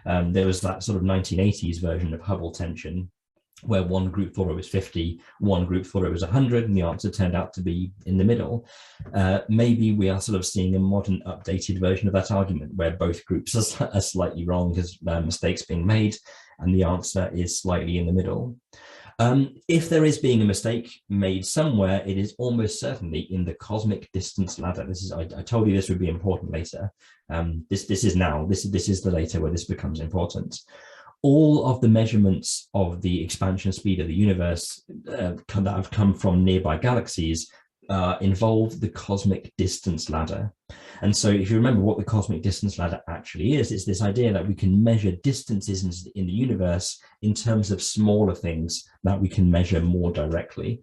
There was that sort of 1980s version of Hubble tension, where one group thought it was 50, one group thought it was 100, and the answer turned out to be in the middle. Maybe we are sort of seeing a modern updated version of that argument, where both groups are slightly wrong, because mistakes being made, and the answer is slightly in the middle. If there is being a mistake made somewhere, it is almost certainly in the cosmic distance ladder. This is, I told you this would be important later. This is the later where this becomes important. all of the measurements of the expansion speed of the universe that have come from nearby galaxies involve the cosmic distance ladder. And so if you remember what the cosmic distance ladder actually is, it's this idea that we can measure distances in the universe in terms of smaller things that we can measure more directly.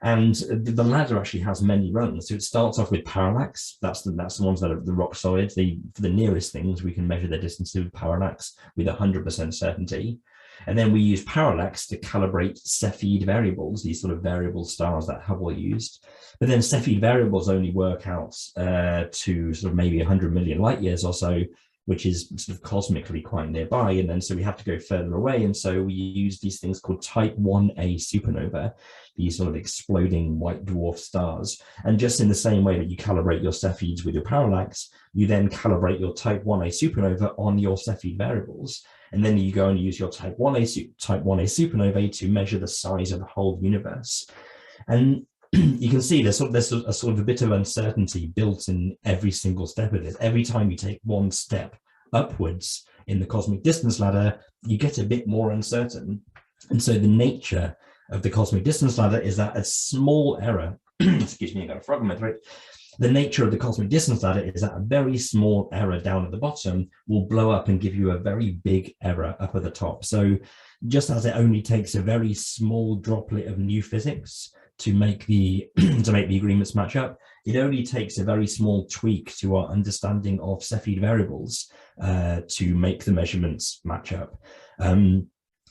And the ladder actually has many rungs. So it starts off with parallax. That's the ones that are the rock solid. For the nearest things, we can measure their distance with parallax with 100% certainty. And then we use parallax to calibrate Cepheid variables, these sort of variable stars that Hubble used. But then Cepheid variables only work out to sort of maybe 100 million light years or so, which is sort of cosmically quite nearby. And then so we have to go further away. And so we use these things called type 1a supernova, these sort of exploding white dwarf stars. And just in the same way that you calibrate your Cepheids with your parallax, you then calibrate your type 1a supernova on your Cepheid variables. And then you go and use your type 1a supernova to measure the size of the whole universe. And you can see there's a sort of a bit of uncertainty built in every single step of this. Every time you take one step upwards in the cosmic distance ladder, you get a bit more uncertain. And so the nature of the cosmic distance ladder is that a small error, excuse me, I got a frog in my throat. The nature of the cosmic distance ladder is that a very small error down at the bottom will blow up and give you a very big error up at the top. So just as it only takes a very small droplet of new physics to make the agreements match up, it only takes a very small tweak to our understanding of Cepheid variables to make the measurements match up.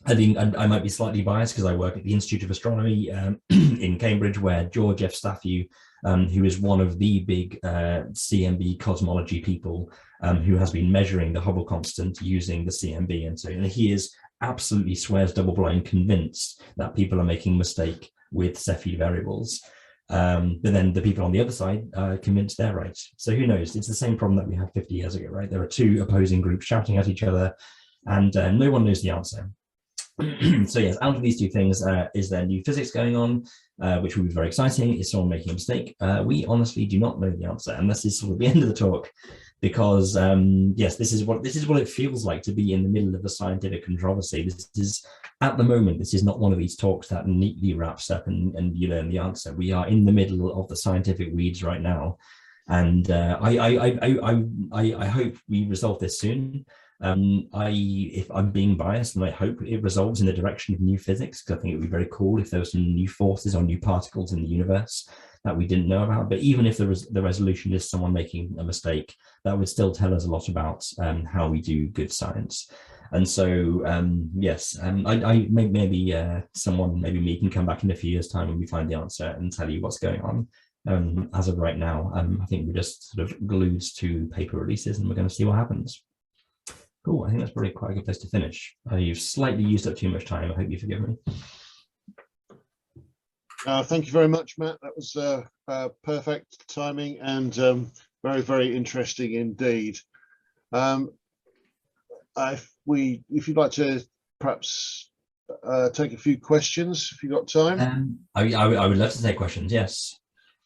I think I might be slightly biased because I work at the Institute of Astronomy in Cambridge, where George F. Staffew, who is one of the big CMB cosmology people, who has been measuring the Hubble constant using the CMB, and he is absolutely swears double-blind convinced that people are making a mistake with Cepheid variables. But then the people on the other side are convinced they're right. So who knows? It's the same problem that we had 50 years ago, right? There are two opposing groups shouting at each other, and no one knows the answer. So yes, out of these two things, is there new physics going on, which will be very exciting? Is someone making a mistake? We honestly do not know the answer, and this is sort of the end of the talk, because yes, this is what it feels like to be in the middle of a scientific controversy. This is, at the moment, this is not one of these talks that neatly wraps up and you learn the answer. We are in the middle of the scientific weeds right now, and I hope we resolve this soon. If I'm being biased, and I hope it resolves in the direction of new physics, because I think it would be very cool if there were some new forces or new particles in the universe that we didn't know about. But even if the resolution is someone making a mistake, that would still tell us a lot about how we do good science. And so, yes, maybe someone, maybe me, can come back in a few years' time when we find the answer and tell you what's going on. As of right now, I think we're just sort of glued to paper releases, and we're going to see what happens. Cool, I think that's probably quite a good place to finish. You've slightly used up too much time. I hope you forgive me. Thank you very much, Matt. That was perfect timing and very, very interesting indeed. If you'd like to perhaps take a few questions, if you've got time. I would love to take questions, yes.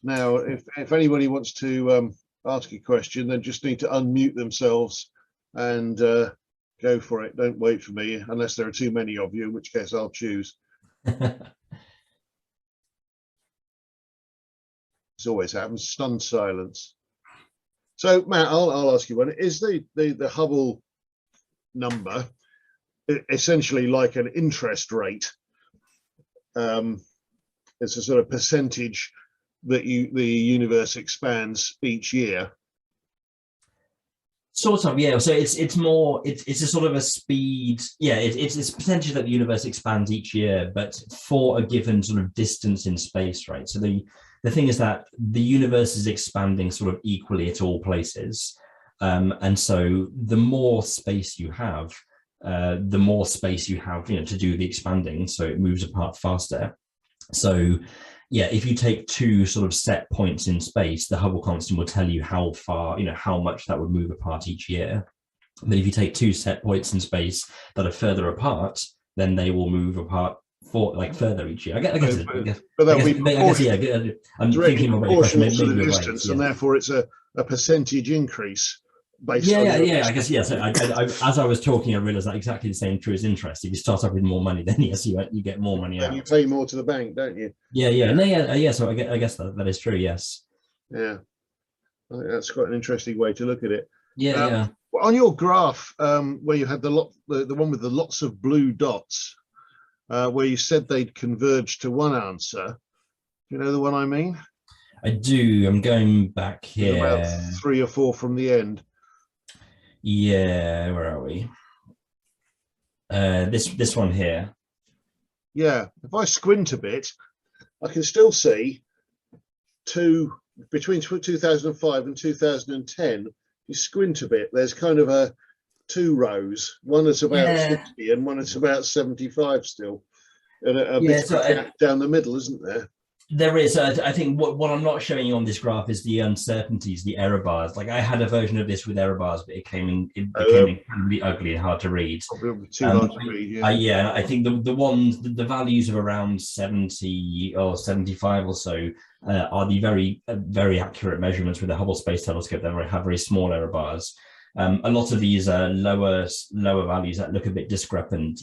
Now, if anybody wants to ask a question, then just need to unmute themselves and go for it. Don't wait for me, unless there are too many of you, in which case I'll choose. This always happens, stunned silence. So Matt, I'll ask you one. Is the Hubble number essentially like an interest rate? It's a sort of percentage that the universe expands each year. Sort of, yeah. So it's a sort of a speed. Yeah, it's a percentage that the universe expands each year, but for a given sort of distance in space, right? So the thing is that the universe is expanding sort of equally at all places, and so the more space you have, to do the expanding. So it moves apart faster. So yeah, if you take two sort of set points in space, the Hubble constant will tell you how far, how much that would move apart each year. But if you take two set points in space that are further apart, then they will move apart further each year. I guess yeah. I'm thinking about the question. Maybe the distance, right, yeah. And therefore it's a percentage increase based Yeah, on yeah, your yeah. I guess yes. As I was talking, I realized that exactly the same true as interest. If you start off with more money, then yes, you get more money and you out. pay more to the bank, don't you? Yeah, yeah, no, yeah, yeah. So I guess that is true. Yes. Yeah, I think that's quite an interesting way to look at it. Yeah, Um, yeah. on your graph, where you had the one with the lots of blue dots, where you said they'd converge to one answer. You know the one I mean? I do. I'm going back With about here. 3 or 4 from the end. Yeah, where are we? This one here. Yeah, if I squint a bit, I can still see between 2005 and 2010. You squint a bit, there's kind of a 2 rows, one that's about Yeah, 60 and one that's about 75 still, and a yeah. bit of So a gap down the middle, isn't there? there is. I think what I'm not showing you on this graph is the uncertainties, the error bars. Like I had a version of this with error bars, but it became incredibly ugly and hard to read. Probably too hard to read. Yeah. Yeah, I think the values of around 70 or 75 or so are the very accurate measurements with the Hubble Space Telescope that have very small error bars. A lot of these lower values that look a bit discrepant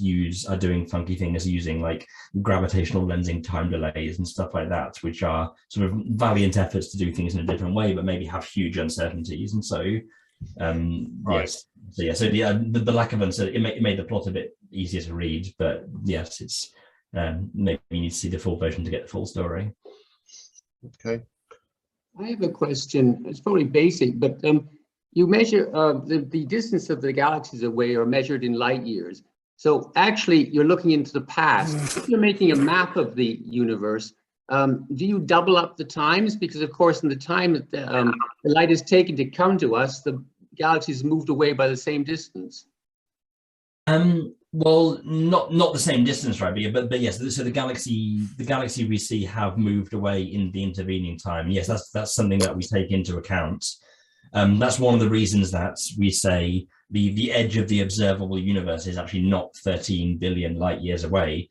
are doing funky things using like gravitational lensing time delays and stuff like that, which are sort of valiant efforts to do things in a different way, but maybe have huge uncertainties. And so, Right. yes, so yeah, so the lack of uncertainty it made the plot a bit easier to read, but yes, it's maybe you need to see the full version to get the full story. Okay. I have a question. It's probably basic, but you measure the distance of the galaxies away are measured in light years. So actually, you're looking into the past. If you're making a map of the universe, do you double up the times? Because of course, in the time that the light is taken to come to us, the galaxies moved away by the same distance. Well, not the same distance, right? But yes. So the galaxy we see have moved away in the intervening time. Yes, that's something that we take into account. That's one of the reasons that we say the edge of the observable universe is actually not 13 billion light years away,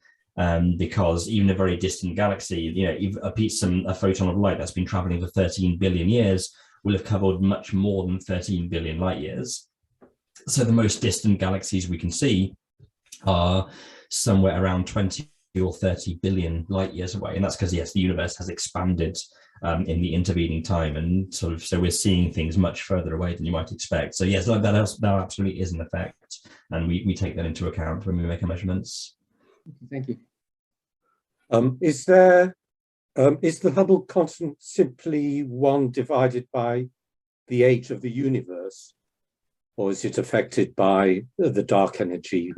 because even a very distant galaxy, a photon of light that's been traveling for 13 billion years will have covered much more than 13 billion light years. So the most distant galaxies we can see are somewhere around 20 or 30 billion light years away. And that's because, yes, the universe has expanded in the intervening time, and so we're seeing things much further away than you might expect. So yes, that absolutely is an effect, and we take that into account when we make our measurements. Thank you. Is the Hubble constant simply 1 divided by the age of the universe, or is it affected by the dark energy?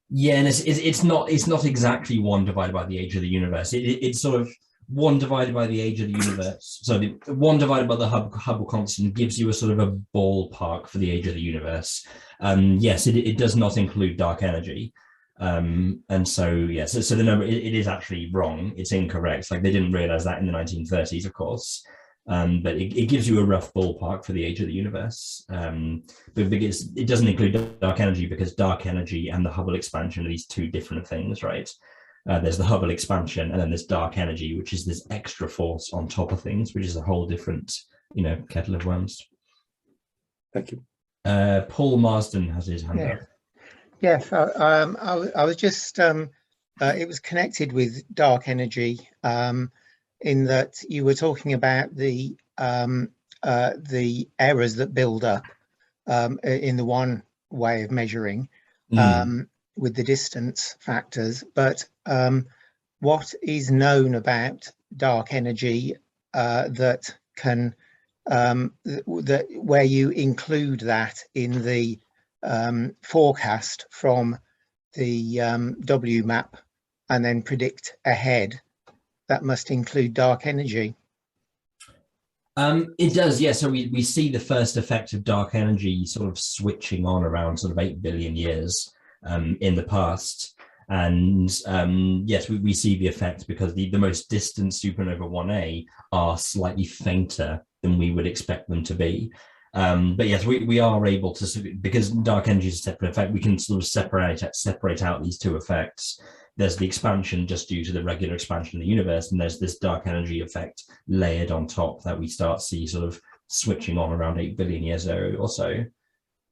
Yeah, and it's not exactly 1 divided by the age of the universe. It's sort of 1 divided by the age of the universe. So the 1 divided by the Hubble constant gives you a sort of a ballpark for the age of the universe. Yes, it does not include dark energy. And so, yes, so the number, it is actually wrong. It's incorrect. Like they didn't realize that in the 1930s, of course. But it gives you a rough ballpark for the age of the universe. But because it doesn't include dark energy, because dark energy and the Hubble expansion are these 2 different things, right? There's the Hubble expansion, and then there's dark energy, which is this extra force on top of things, which is a whole different, kettle of worms. Thank you. Paul Marsden has his hand up. Yes, I was just, it was connected with dark energy, in that you were talking about the errors that build up in the one way of measuring with the distance factors, but what is known about dark energy that can where you include that in the forecast from the WMAP and then predict ahead, that must include dark energy? It does, yeah. So we see the first effect of dark energy sort of switching on around sort of 8 billion years in the past. And yes, we see the effect because the most distant supernova 1A are slightly fainter than we would expect them to be. But yes, we are able to, because dark energy is a separate effect, we can sort of separate out these 2 effects. There's the expansion just due to the regular expansion of the universe, and there's this dark energy effect layered on top that we start to see sort of switching on around 8 billion years ago or so.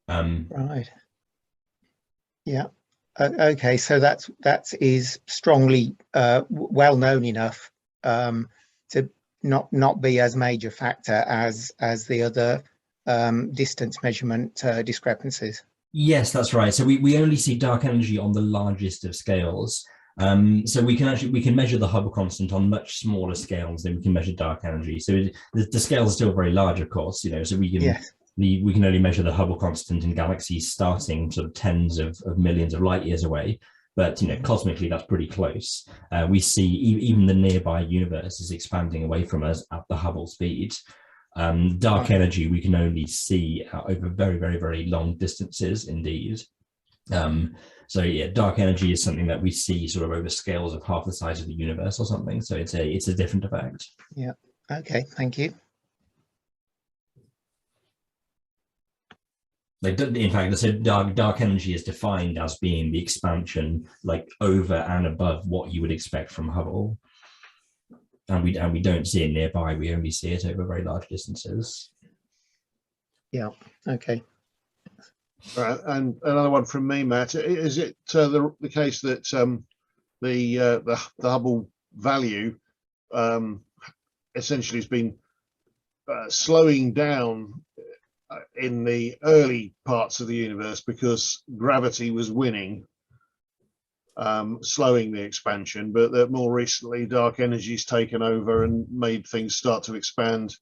Right. Yeah. Okay. So that is strongly well known enough to not be as major factor as the other distance measurement discrepancies. Yes, that's right. So we only see dark energy on the largest of scales. So we can measure the Hubble constant on much smaller scales than we can measure dark energy. So the scales are still very large, of course. So we can we can only measure the Hubble constant in galaxies starting sort of tens of millions of light years away. But cosmically, that's pretty close. We see even the nearby universe is expanding away from us at the Hubble speed. Dark energy we can only see over very, very, very long distances indeed. So yeah, dark energy is something that we see sort of over scales of half the size of the universe or something. So it's a different effect. Yeah. Okay. Thank you. In fact, so dark energy is defined as being the expansion like over and above what you would expect from Hubble. And we don't see it nearby. We only see it over very large distances. Yeah. Okay. Right, and another one from me, Matt. Is it the case that the Hubble value essentially has been slowing down in the early parts of the universe because gravity was winning, slowing the expansion, but that more recently dark energy's taken over and made things start to expand?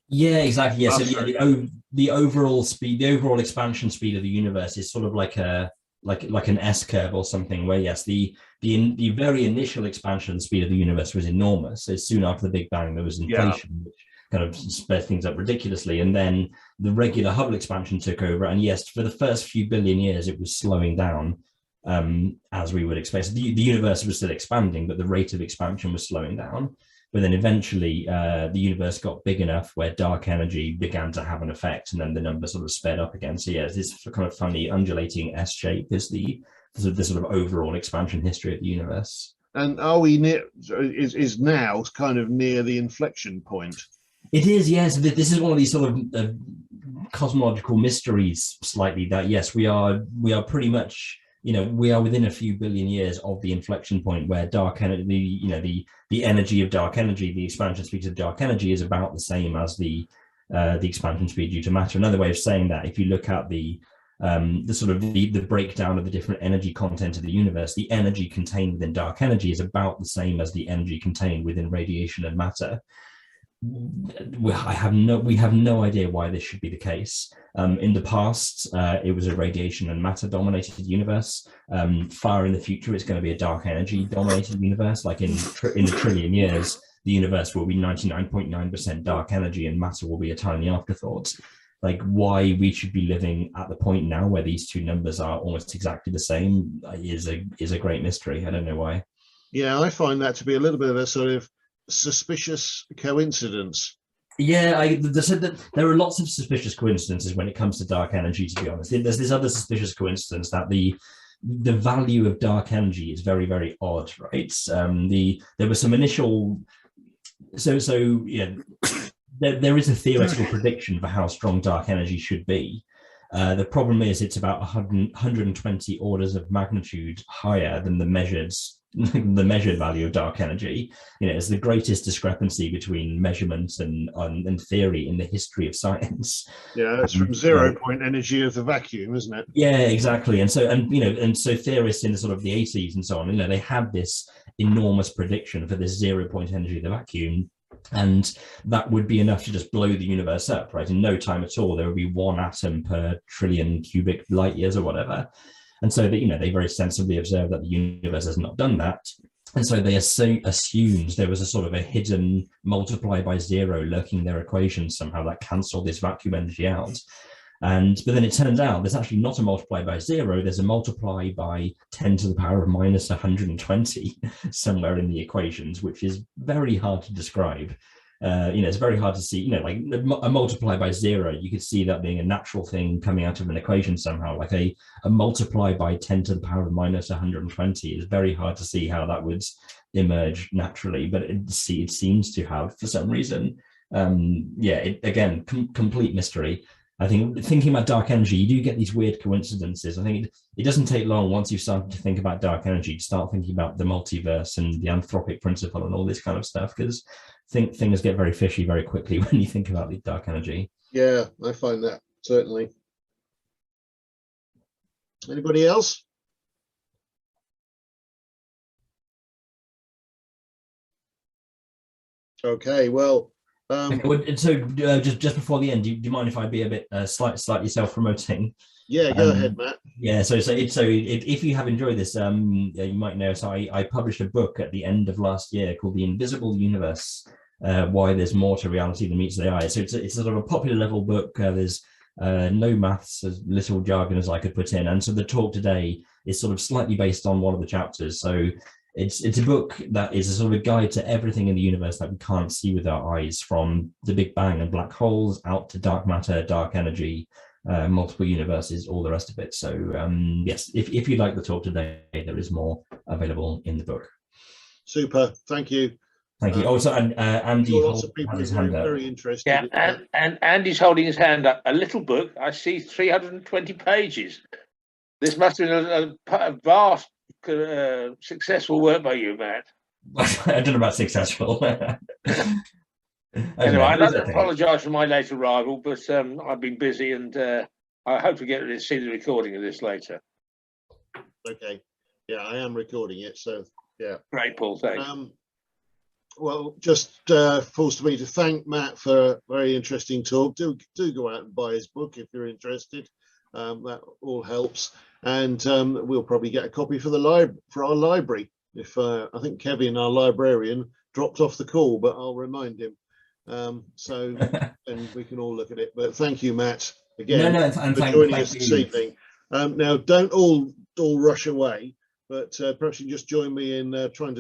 Yeah, exactly. Yeah, so the overall speed, the overall expansion speed of the universe is sort of like an S curve or something, where yes, the very initial expansion speed of the universe was enormous. So soon after the Big Bang, there was inflation, which kind of sped things up ridiculously, and then the regular Hubble expansion took over. And yes, for the first few billion years, it was slowing down, as we would expect. So the universe was still expanding, but the rate of expansion was slowing down. But then eventually the universe got big enough where dark energy began to have an effect, and then the number sort of sped up again. So yeah, this kind of funny undulating S shape is the sort of overall expansion history of the universe. And are we near? Is now kind of near the inflection point? It is, yes. This is one of these sort of cosmological mysteries, slightly. That yes, we are pretty much. We are within a few billion years of the inflection point where dark energy, the energy of dark energy, the expansion speed of dark energy is about the same as the expansion speed due to matter. Another way of saying that, if you look at the sort of the breakdown of the different energy content of the universe, the energy contained within dark energy is about the same as the energy contained within radiation and matter. We have no idea why this should be the case. In the past, it was a radiation and matter dominated universe. Far in the future, it's going to be a dark energy dominated universe. Like in a trillion years, the universe will be 99.9% dark energy, and matter will be a tiny afterthought. Like, why we should be living at the point now where these two numbers are almost exactly the same is a great mystery. I don't know why. Yeah, I find that to be a little bit of a sort of suspicious coincidence. Yeah, they said that there are lots of suspicious coincidences when it comes to dark energy, to be honest. There's this other suspicious coincidence that the value of dark energy is very, very odd, right? There was some initial there is a theoretical prediction for how strong dark energy should be. The problem is it's about 120 orders of magnitude higher than the measured value of dark energy. It's the greatest discrepancy between measurements and theory in the history of science. Yeah, it's from 0 point energy of the vacuum, isn't it? Yeah, exactly. And so theorists in the sort of the 80s and so on, they had this enormous prediction for this 0 point energy of the vacuum. And that would be enough to just blow the universe up, right? In no time at all, there would be one atom per trillion cubic light years or whatever. And so they very sensibly observed that the universe has not done that. And so they assumed there was a sort of a hidden multiply by 0 lurking in their equations somehow that cancelled this vacuum energy out. But then it turns out there's actually not a multiply by 0, there's a multiply by 10 to the power of minus 120 somewhere in the equations, which is very hard to describe. It's very hard to see, like a multiply by 0, you could see that being a natural thing coming out of an equation somehow. Like a multiply by 10 to the power of minus 120 is very hard to see how that would emerge naturally, but it seems to have for some reason. yeah, again, complete mystery. I think thinking about dark energy, you do get these weird coincidences. I think it doesn't take long once you've started to think about dark energy to start thinking about the multiverse and the anthropic principle and all this kind of stuff, because things get very fishy very quickly when you think about the dark energy. Yeah, I find that certainly. Anybody else? Okay, well, So just before the end, do you mind if I be a bit slightly self-promoting? yeah, go ahead, Matt. Yeah, so if you have enjoyed this, you might know. So I published a book at the end of last year called The Invisible Universe: Why There's More to Reality Than Meets the Eye. So it's sort of a popular level book. There's no maths, as little jargon as I could put in, and so the talk today is sort of slightly based on one of the chapters. So it's a book that is a sort of a guide to everything in the universe that we can't see with our eyes, from the Big Bang and black holes out to dark matter, dark energy, multiple universes, all the rest of it. So yes, if you like the talk today, there is more available in the book. Super, thank you. Thank you. Also, and Andy Lots of people has his are hand up. very interested. Yeah, and Andy's holding his hand up. A little book. I see 320 pages. This must have been a vast, successful work by you, Matt. I don't know about successful. Anyway, I don't apologise for my late arrival, but I've been busy, and I hope to get to see the recording of this later. Okay, yeah, I am recording it, so yeah. Great, Paul. Thanks. Well, just falls to me to thank Matt for a very interesting talk. Do go out and buy his book if you're interested. That all helps, and we'll probably get a copy for our library. If I think Kevin, our librarian, dropped off the call, but I'll remind him. So and we can all look at it. But thank you, Matt, again for joining us this evening. Now, don't all rush away, but perhaps you can just join me in trying to